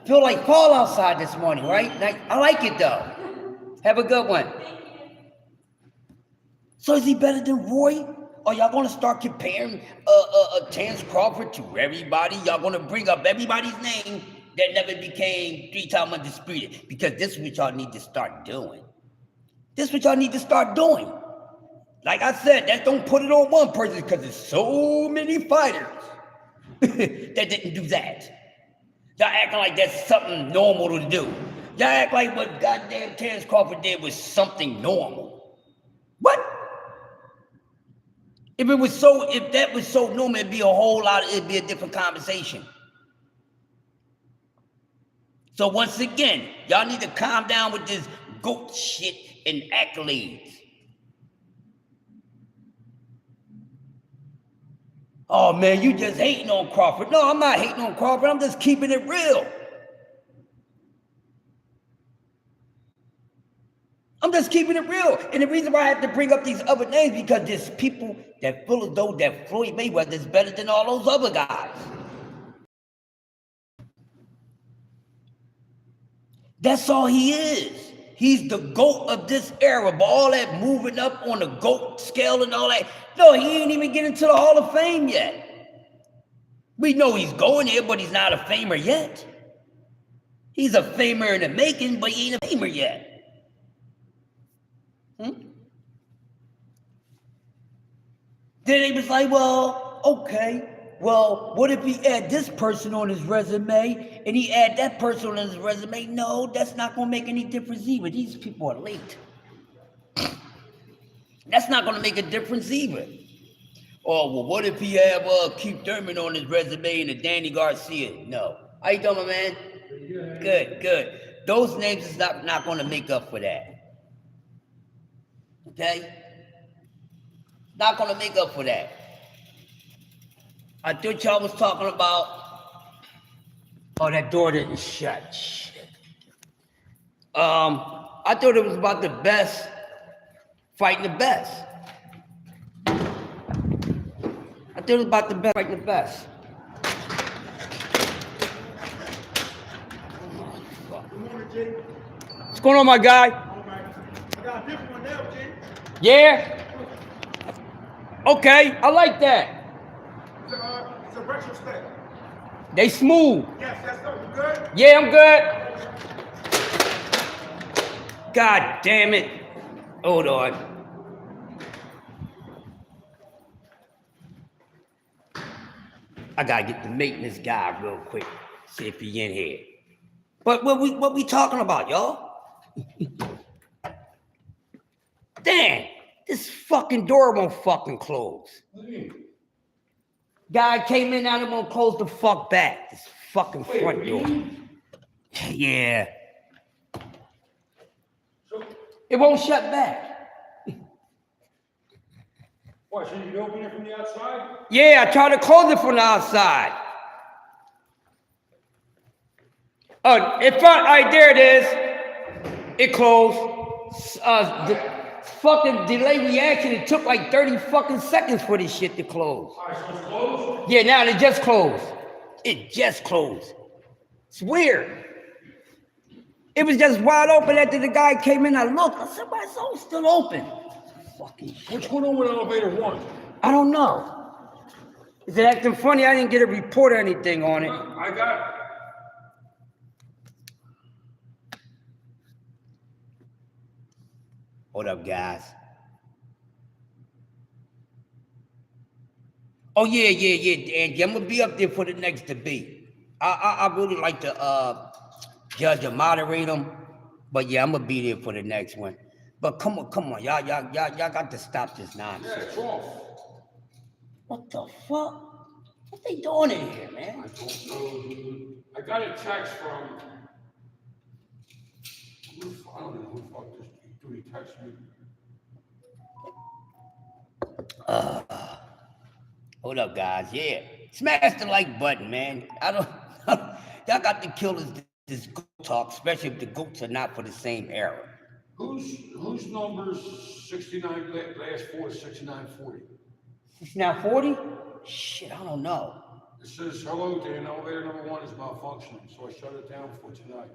Feel like fall outside this morning, right? I like it though. Have a good one. So is he better than Roy? Are y'all gonna start comparing Terrence Crawford to everybody? Y'all gonna bring up everybody's name that never became 3-time undisputed? Because this is what y'all need to start doing. This is what y'all need to start doing. Like I said, that don't put it on one person because there's so many fighters that didn't do that. Y'all acting like that's something normal to do. Y'all act like what goddamn Terrence Crawford did was something normal. What? If that was so normal, it'd be a different conversation. So once again, y'all need to calm down with this GOAT shit and accolades. Oh man, you just hating on Crawford. No, I'm not hating on Crawford. I'm just keeping it real. I'm just keeping it real. And the reason why I have to bring up these other names because there's people that feel as though that Floyd Mayweather is better than all those other guys. That's all he is. He's the GOAT of this era. But all that moving up on the GOAT scale and all that, no, he ain't even getting to the Hall of Fame yet. We know he's going there, but he's not a famer yet. He's a famer in the making, but he ain't a famer yet. Then they was like, well, okay. Well, what if he add this person on his resume and he add that person on his resume? No, that's not going to make any difference either. These people are late. That's not going to make a difference either. Oh, well, what if he have Keith Thurman on his resume and a Danny Garcia? No. How you doing, my man? Good. Those names is not going to make up for that. Okay? Not going to make up for that. I thought y'all was talking about... Oh, that door didn't shut. Shit. I thought it was about the best fighting the best. I thought it was about the best fighting the best. What's going on, my guy? I got a different one now, Jay. Yeah? Okay, I like that. It's a retrospect. They smooth. Yes, that's so. You good? Yeah, I'm good. God damn it. Hold on. I gotta get the maintenance guy real quick. See if he in here. But what we talking about, y'all? Damn, this fucking door won't fucking close. What do you mean? Guy came in, now they won't close the fuck back. This fucking front door. Yeah. So, It won't shut back. what, so you can open it from the outside? Yeah, I tried to close it from the outside. Oh, in front, all right, there it is. It closed. The fucking delay reaction, it took like 30 fucking seconds for this shit to close. All right, so it's closed? Yeah, now it just closed. It just closed. It's weird. It was just wide open after the guy came in. I looked. I said, why is it still open? Fucking shit. What's going on with elevator 1? I don't know. Is it acting funny? I didn't get a report or anything on it. I got... Hold up, guys. Oh, yeah, Angie. I'm going to be up there for the next debate. I really like to judge and moderate them. But, yeah, I'm going to be there for the next one. But come on. Y'all got to stop this nonsense. Yeah, it's off. What the fuck? What they doing in here, man? I don't know, dude. I got a text from... I don't know who the fuck this dude text me. Hold up, guys. Yeah. Smash the like button, man. I don't y'all got to kill this goat talk, especially if the goats are not for the same era. Whose numbers 69 last four 6940? 6940? Shit, I don't know. It says, hello, Dan, elevator number 1 is malfunctioning, so I shut it down for tonight.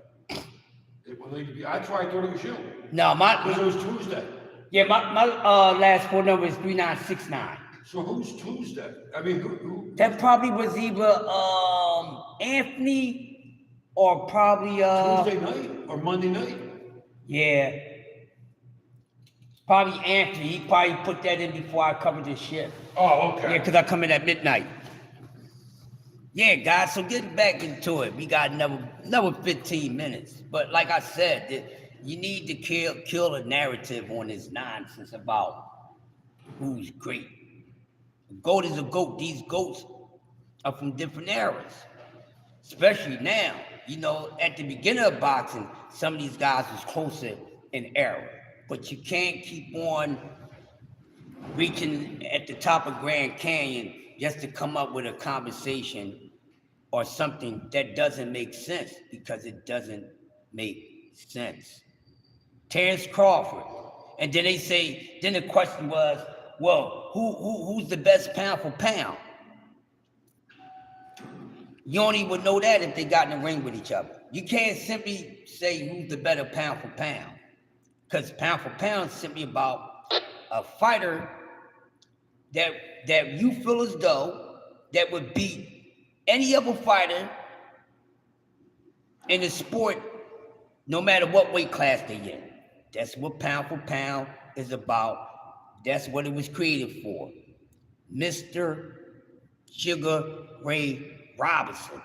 It will need to be, I thought it was you. No, Because it was Tuesday. Yeah, my last four number is 3969. So who's Tuesday? I mean, who? That probably was either Anthony or probably Tuesday night or Monday night? Yeah. Probably Anthony. He probably put that in before I covered this shit. Oh, okay. Yeah, because I come in at midnight. Yeah, guys, so getting back into it, we got another 15 minutes. But like I said, you need to kill a narrative on this nonsense about who's great. A goat is a goat. These goats are from different eras. Especially now. You know, at the beginning of boxing, some of these guys was closer in era. But you can't keep on reaching at the top of Grand Canyon just to come up with a conversation or something that doesn't make sense, because it doesn't make sense. Terrence Crawford. And then then the question was, well, who's the best pound for pound? You only would know that if they got in the ring with each other. You can't simply say who's the better pound for pound, because pound for pound is simply about a fighter that you feel as though that would beat any other fighter in the sport, no matter what weight class they in. That's what pound for pound is about. That's what it was created for. Mr. Sugar Ray Robinson.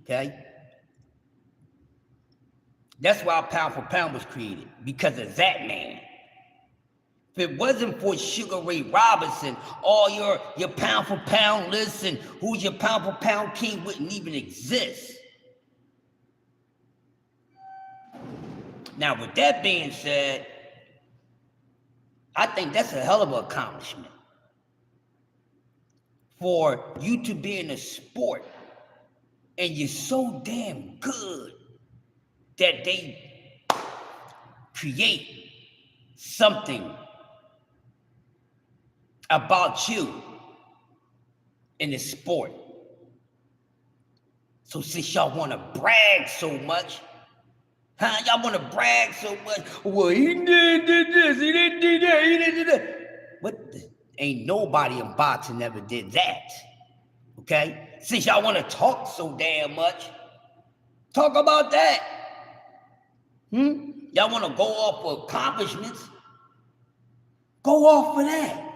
Okay? That's why pound for pound was created, because of that man. If it wasn't for Sugar Ray Robinson, all your pound for pound lists and who's your pound for pound king wouldn't even exist. Now, with that being said, I think that's a hell of an accomplishment for you to be in a sport and you're so damn good that they create something about you in the sport. So since y'all want to brag so much, y'all want to brag so much, well, he did this, he didn't do that, he didn't do that. What? Ain't nobody in boxing ever did that, okay? Since y'all want to talk so damn much, talk about that. Y'all want to go off for accomplishments? Go off for that.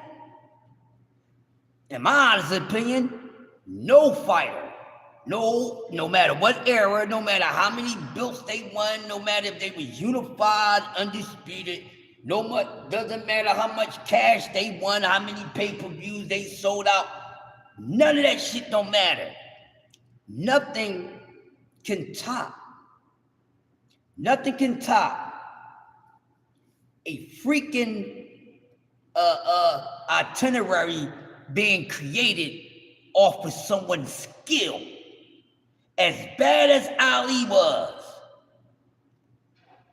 In my honest opinion, no fighter, no matter what era, no matter how many belts they won, no matter if they were unified, undisputed, doesn't matter how much cash they won, how many pay-per-views they sold out, none of that shit don't matter. Nothing can top a freaking itinerary being created off of someone's skill. As bad as Ali was,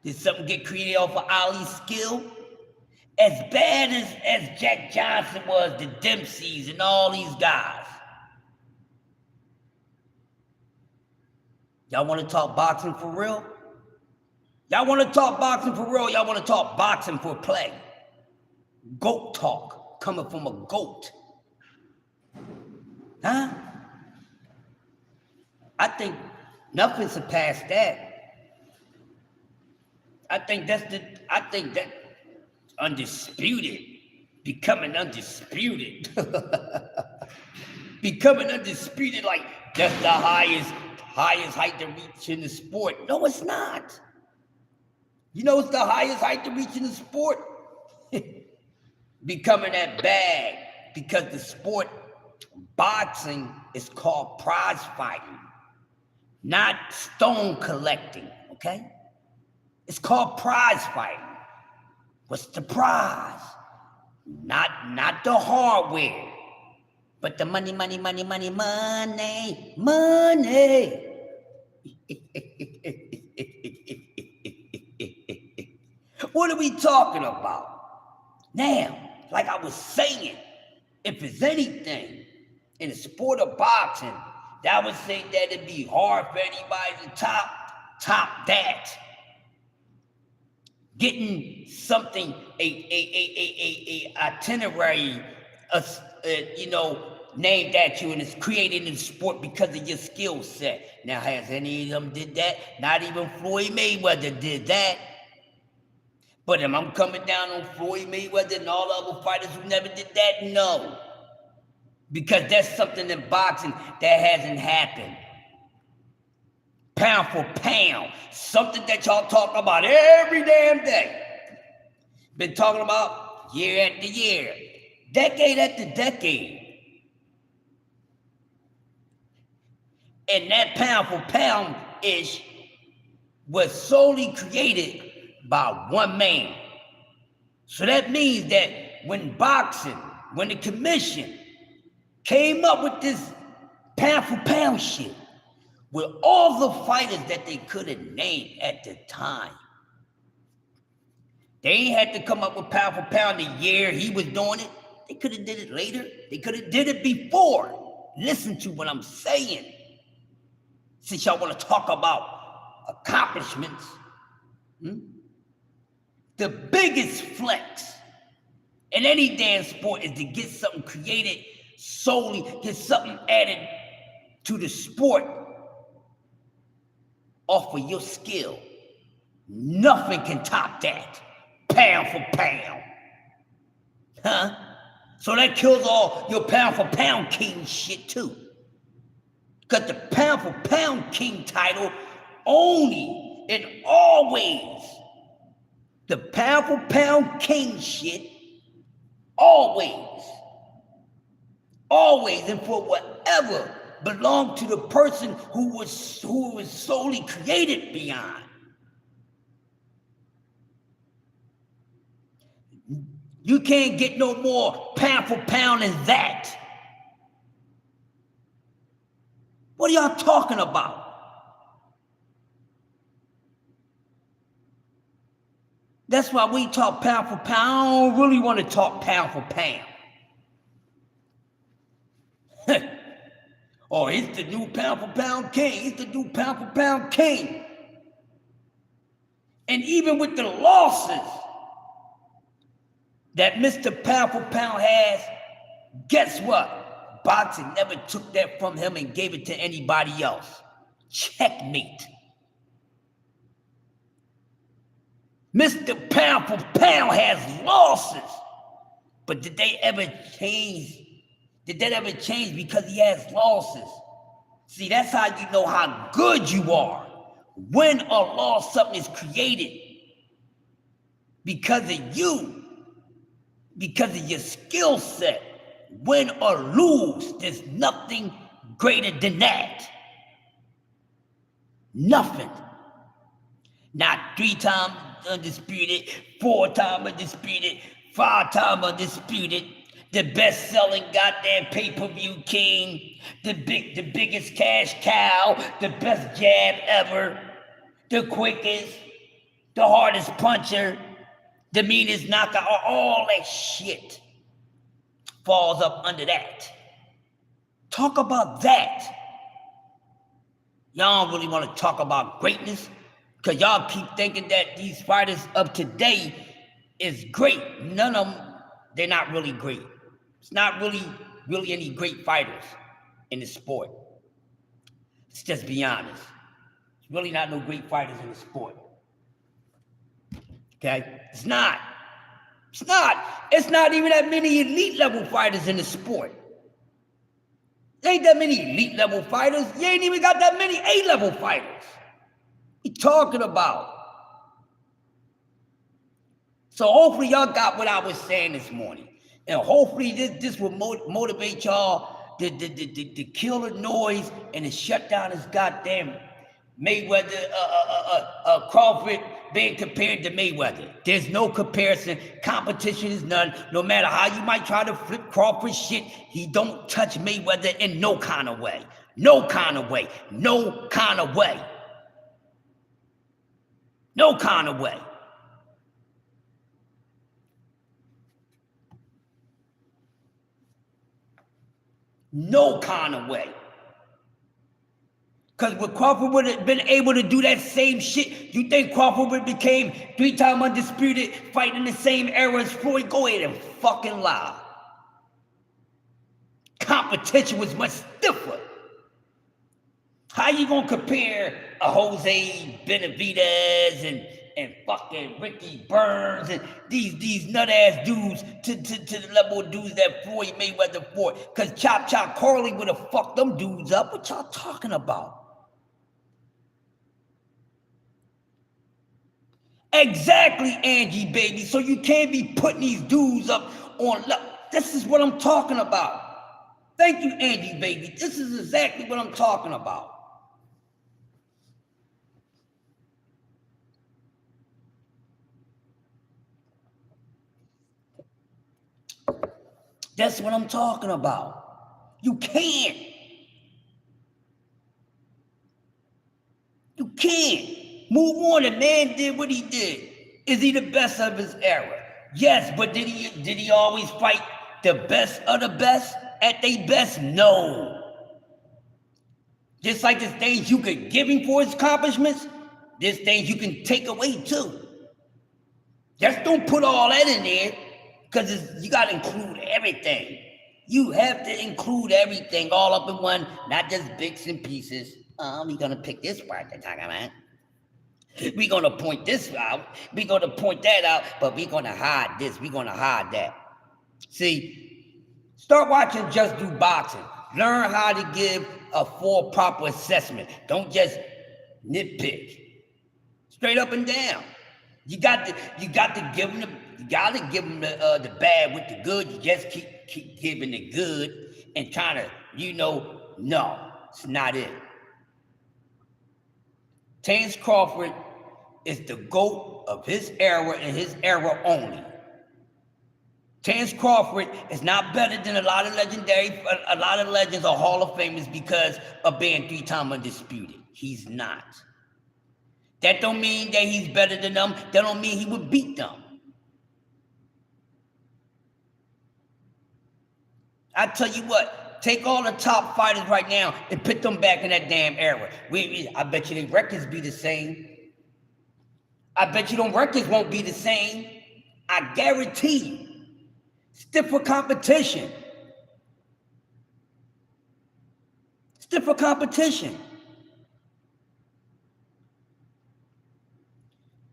did something get created off of Ali's skill? As bad as Jack Johnson was, the Dempseys and all these guys. Y'all want to talk boxing for real? Y'all want to talk boxing for real? Y'all want to talk boxing for play? Goat talk coming from a goat. Huh? I think nothing surpassed that. I think that undisputed, becoming undisputed. Becoming undisputed, like that's the highest height to reach in the sport. No, it's not. You know what's the highest height to reach in the sport? Becoming that bag, because the sport, boxing, is called prize fighting, not stone collecting, okay? It's called prize fighting. What's the prize? Not the hardware, but the money, money, money, money, money, money. What are we talking about? Now, like I was saying, if it's anything in the sport of boxing, that would say that it'd be hard for anybody to top that. Getting something, a itinerary, named at you, and it's created in the sport because of your skill set. Now, has any of them did that? Not even Floyd Mayweather did that. But am I coming down on Floyd Mayweather and all the other fighters who never did that? No. Because that's something in boxing that hasn't happened. Pound for pound. Something that y'all talk about every damn day. Been talking about year after year. Decade after decade. And that pound for pound-ish was solely created by one man. So that means that when the commission came up with this pound for pound shit, with all the fighters that they could have named at the time, they ain't had to come up with pound for pound the year he was doing it. They could have did it later. They could have did it before. Listen to what I'm saying. Since y'all want to talk about accomplishments, the biggest flex in any damn sport is to get something created solely, get something added to the sport off of your skill. Nothing can top that. Pound for pound. Huh? So that kills all your pound for pound king shit too. Because the pound for pound king title only and always, the pound for pound king shit, always, and for whatever belonged to the person who was solely created beyond. You can't get no more pound for pound than that. What are y'all talking about? That's why we talk pound for pound. I don't really want to talk pound for pound. Oh, it's the new pound for pound king. It's the new pound for pound king. And even with the losses that Mr. Pound for Pound has, guess what? Boxing never took that from him and gave it to anybody else. Checkmate. Mr. Pound for Pound has losses. But did they ever change? Did that ever change because he has losses? See, that's how you know how good you are. When or loss something is created because of you, because of your skill set. Win or lose, there's nothing greater than that. Nothing. Not 3-time undisputed, 4-time undisputed, 5-time undisputed, the best-selling goddamn pay-per-view king, the biggest cash cow, the best jab ever, the quickest, the hardest puncher, the meanest knockout, all that shit falls up under that. Talk about that. Y'all don't really want to talk about greatness because y'all keep thinking that these fighters of today is great. None of them, they're not really great. It's not really any great fighters in the sport. Let's just be honest. There's really not no great fighters in the sport. Okay? It's not. It's not even that many elite level fighters in the sport. There ain't that many elite level fighters. You ain't even got that many A-level fighters. What you talking about? So hopefully y'all got what I was saying this morning. And hopefully this will motivate y'all to kill the noise and to shut down this goddamn Mayweather, Crawford, being compared to Mayweather. There's no comparison. Competition is none. No matter how you might try to flip Crawford shit, he don't touch Mayweather in no kind of way. No kind of way. No kind of way. No kind of way. No kind of way. Because if Crawford would have been able to do that same shit, you think Crawford would have became 3-time undisputed, fighting in the same era as Floyd? Go ahead and fucking lie. Competition was much stiffer. How you gonna compare a Jose Benavidez and fucking Ricky Burns and these nut-ass dudes to the level of dudes that Floyd Mayweather fought? Because Chop Carly would have fucked them dudes up. What y'all talking about? Exactly, Angie, baby. So you can't be putting these dudes up on... This is what I'm talking about. Thank you, Angie, baby. This is exactly what I'm talking about. That's what I'm talking about. You can't. You can't. Move on. The man did what he did. Is he the best of his era? Yes, but did he always fight the best of the best at their best? No. Just like there's things you could give him for his accomplishments, there's things you can take away too. Just don't put all that in there, because you got to include everything. You have to include everything all up in one, not just bits and pieces. We're going to pick this part to talk about. We're going to point this out. We're going to point that out, but we're going to hide this. We're going to hide that. See, start watching Just Do Boxing. Learn how to give a full proper assessment. Don't just nitpick. Straight up and down. You got to give them the bad with the good. You just keep giving the good and trying to, no, it's not it. Terence Crawford is the GOAT of his era and his era only. Terence Crawford is not better than a lot of legends or Hall of Famers because of being 3-time undisputed. He's not. That don't mean that he's better than them. That don't mean he would beat them. I tell you what, take all the top fighters right now and put them back in that damn era. I bet you their records be the same. I bet you them records won't be the same. I guarantee you. Stiffer competition. Stiffer competition.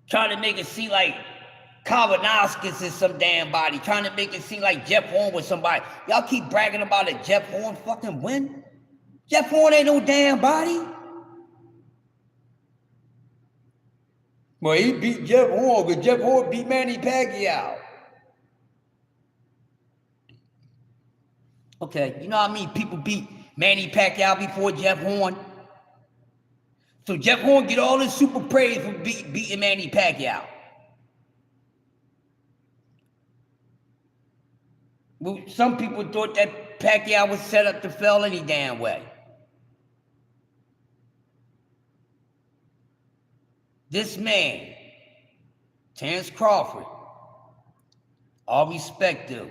Trying to make it seem like Kavanauskas is some damn body. Trying to make it seem like Jeff Horn was somebody. Y'all keep bragging about it. Jeff Horn fucking win? Jeff Horn ain't no damn body. Well, he beat Jeff Horn because Jeff Horn beat Manny Pacquiao. Okay, you know how many people beat Manny Pacquiao before Jeff Horn? So Jeff Horn get all this super praise for beating Manny Pacquiao. Well, some people thought that Pacquiao was set up to fail any damn way. This man, Terence Crawford, all respect to him,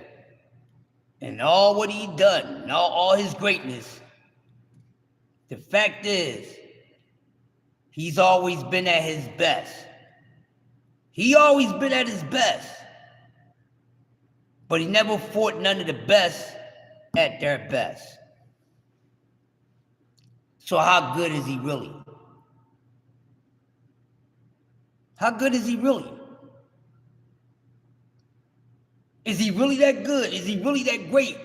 and all what he done, and all his greatness, the fact is, he's always been at his best. He always been at his best. But he never fought none of the best at their best. So how good is he really? How good is he really? Is he really that good? Is he really that great?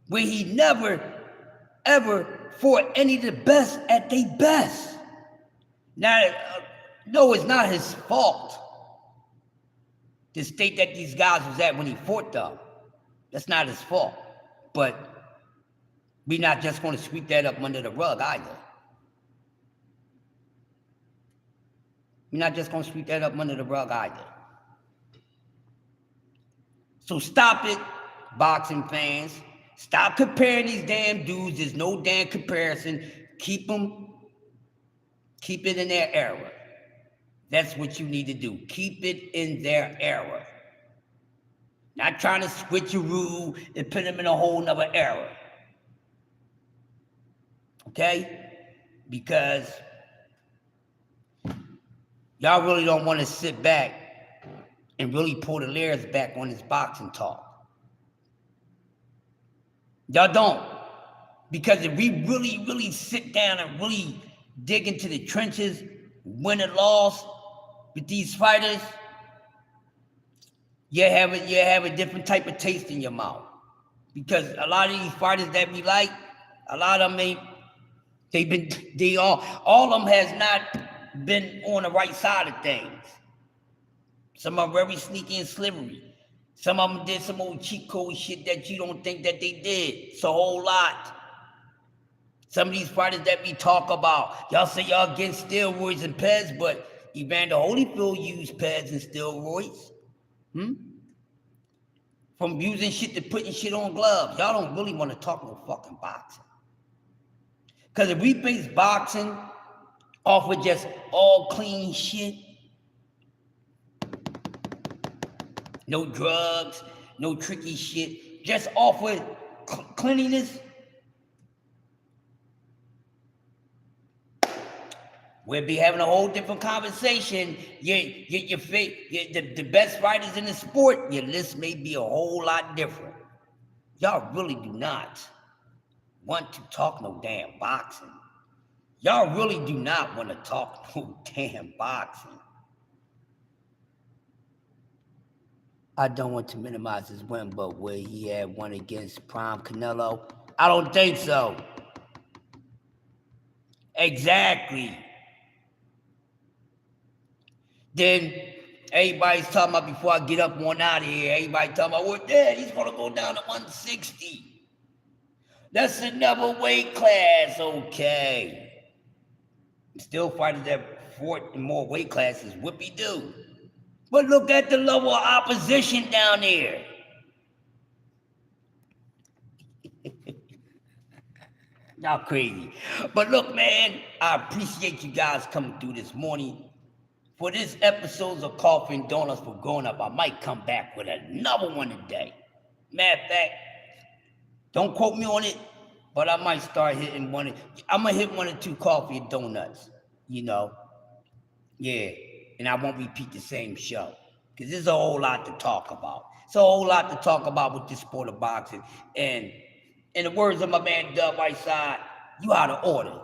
Where he never, ever fought any of the best at their best. Now, no, it's not his fault. The state that these guys was at when he fought them. That's not his fault. But we're not just going to sweep that up under the rug either. We're not just going to sweep that up under the rug either. So stop it, boxing fans. Stop comparing these damn dudes. There's no damn comparison. Keep it in their era. That's what you need to do. Keep it in their era. Not trying to switcheroo and put them in a whole nother era. Okay? Because y'all really don't want to sit back and really pull the layers back on this boxing talk. Y'all don't. Because if we really, really sit down and really dig into the trenches, win and loss with these fighters, you have a different type of taste in your mouth. Because a lot of these fighters that we like, a lot of them all of them has not been on the right side of things. Some are very sneaky and slivery. Some of them did some old cheat code shit that you don't think that they did. It's a whole lot. Some of these fighters that we talk about, y'all say y'all against steroids and PEDs, but Evander Holyfield used PEDs and steroids. From using shit to putting shit on gloves. Y'all don't really want to talk no fucking boxing. Because if we base boxing off of just all clean shit, no drugs, no tricky shit, just off with cleanliness, we'll be having a whole different conversation. The best fighters in the sport, your list may be a whole lot different. Y'all really do not want to talk no damn boxing. Y'all really do not want to talk no damn boxing. I don't want to minimize his win, but where he had one against Prime Canelo, I don't think so. Exactly. Then everybody's talking about, before I get up one out of here, everybody talking about, well, Dad, he's going to go down to 160. That's another weight class, okay. Still fighters that fought in more weight classes, whoopie-doo. But look at the level of opposition down there. Y'all crazy. But look, man, I appreciate you guys coming through this morning. For this episode of Coffee and Donuts for Growing Up, I might come back with another one today. Matter of fact, don't quote me on it, but I might start hitting one. I'm going to hit 1 or 2 coffee and donuts, Yeah, and I won't repeat the same show. Because there's a whole lot to talk about. It's a whole lot to talk about with this sport of boxing. And in the words of my man Dub Whiteside, you out of order.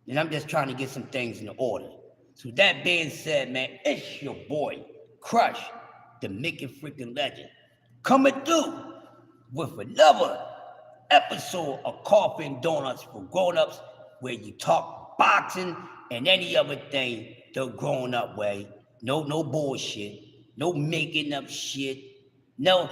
And I'm just trying to get some things in order. So that being said, man, it's your boy, Crush, the Mickey freaking legend, coming through with another episode of Coffee and Donuts for Grown-Ups, where you talk boxing and any other thing the grown-up way. No bullshit, no making up shit, no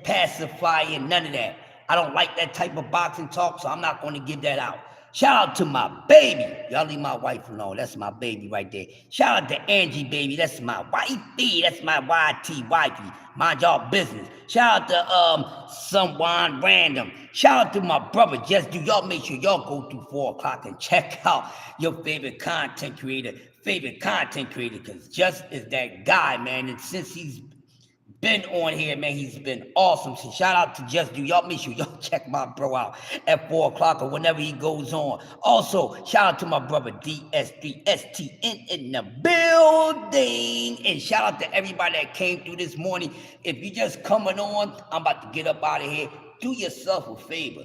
pacifying, none of that. I don't like that type of boxing talk, so I'm not going to give that out. Shout out to my baby. Y'all leave my wife alone. That's my baby right there. Shout out to Angie, baby. That's my wifey. That's my YT wifey. Mind y'all business. Shout out to someone random. Shout out to my brother. Just do y'all make sure y'all go through 4 o'clock and check out your favorite content creator. Because Just is that guy, man. And since he's been on here, man, he's been awesome. So shout out to Just Do. Y'all make sure y'all check my bro out at 4 o'clock or whenever he goes on. Also, shout out to my brother DS3STN in the building. And shout out to everybody that came through this morning. If you just coming on, I'm about to get up out of here. Do yourself a favor.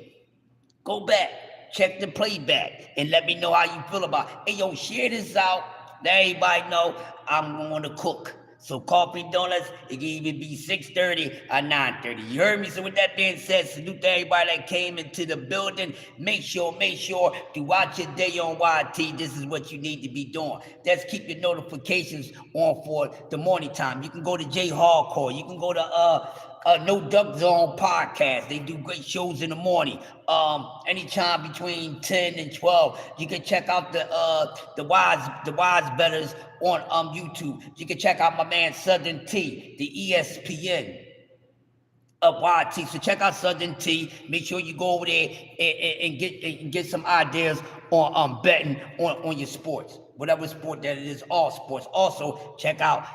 Go back, check the playback, and let me know how you feel about it. Hey, yo, share this out. Let everybody know I'm going to cook. So Coffee Donuts, it can even be 6:30 or 9:30. You heard me? So with that being said, salute to everybody that came into the building. Make sure to watch your day on YT. This is what you need to be doing. Just keep your notifications on for the morning time. You can go to J Hardcore. You can go to No Duck Zone podcast. They do great shows in the morning. Anytime between 10 and 12. You can check out the wise betters on YouTube. You can check out my man Southern T, the ESPN of YT. So check out Southern T. Make sure you go over there and get some ideas on betting on your sports, whatever sport that it is, all sports. Also check out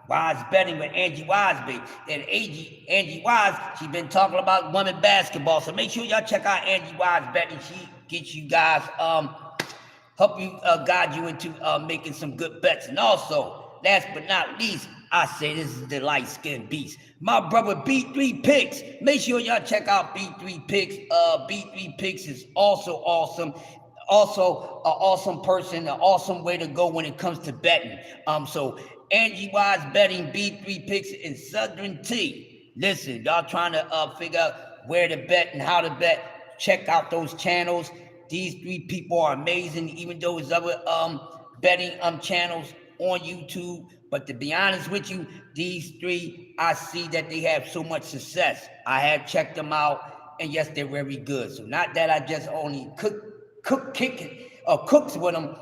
Wise Betting with Angie Wiseby. And Angie Wise, she's been talking about women basketball. So make sure y'all check out Angie Wise Betting. She gets you guys help you guide you into making some good bets. And also, last but not least, I say this is the light-skinned beast, my brother B3 Picks. Make sure y'all check out B3 Picks. B3 Picks is also awesome. Also, an awesome person, an awesome way to go when it comes to betting. So Angie Wise Betting, B3 Picks, and Southern T. Listen, y'all trying to figure out where to bet and how to bet, check out those channels. These three people are amazing, even though there's other betting channels on YouTube. But to be honest with you, these three, I see that they have so much success. I have checked them out, and yes, they're very good. So not that I just only cooks with them,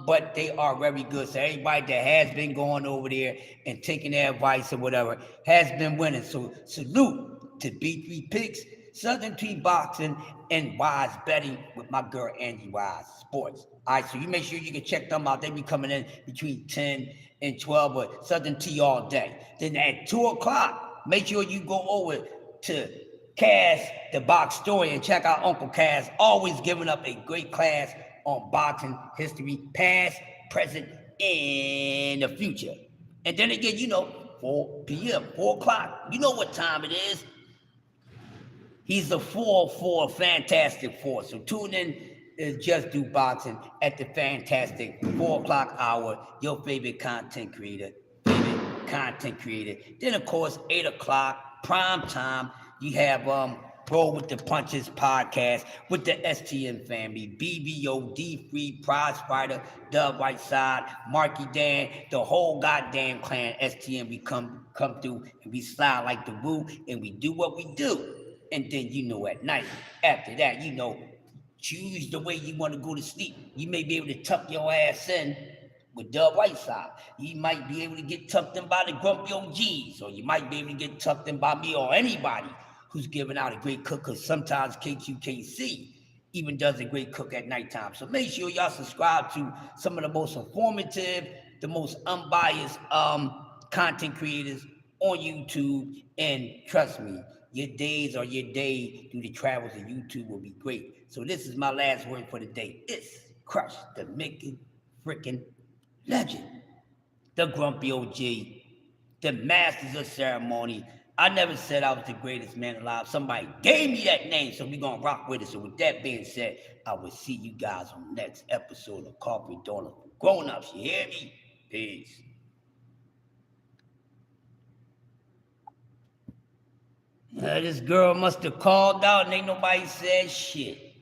but they are very good. So everybody that has been going over there and taking their advice or whatever has been winning. So salute to B3 Picks, Southern T Boxing, and Wise Betting with my girl Angie Wise Sports. All right, so you make sure you can check them out. They be coming in between 10 and 12, but Southern T all day. Then at 2 o'clock, make sure you go over to Cass, the Box Story, and check out Uncle Cass, always giving up a great class on boxing history, past, present, and the future. And then again, 4 p.m., 4 o'clock. You know what time it is. He's the 4 Fantastic Four. So tune in to Just Do Boxing at the Fantastic 4 o'clock hour. Your favorite content creator. Then, of course, 8 o'clock, prime time, you have Roll with the Punches podcast with the STM family, BBO, D-Free, Prize Fighter, Dub Whiteside, Marky Dan, the whole goddamn clan, STM. We come through and we slide like the woo, and we do what we do. And then, at night, after that, choose the way you want to go to sleep. You may be able to tuck your ass in with Dub Whiteside. You might be able to get tucked in by the Grumpy OGs, or you might be able to get tucked in by me or anybody who's giving out a great cook, because sometimes KQKC even does a great cook at nighttime. So make sure y'all subscribe to some of the most informative, the most unbiased content creators on YouTube, and trust me, your days or your day through the travels of YouTube will be great. So this is my last word for the day. It's Crush the Making Freaking Legend, the Grumpy OG, the Masters of Ceremony. I never said I was the greatest man alive. Somebody gave me that name, so we're going to rock with it. So with that being said, I will see you guys on the next episode of Coffee Donut for Grown-Ups. You hear me? Peace. This girl must have called out and ain't nobody said shit.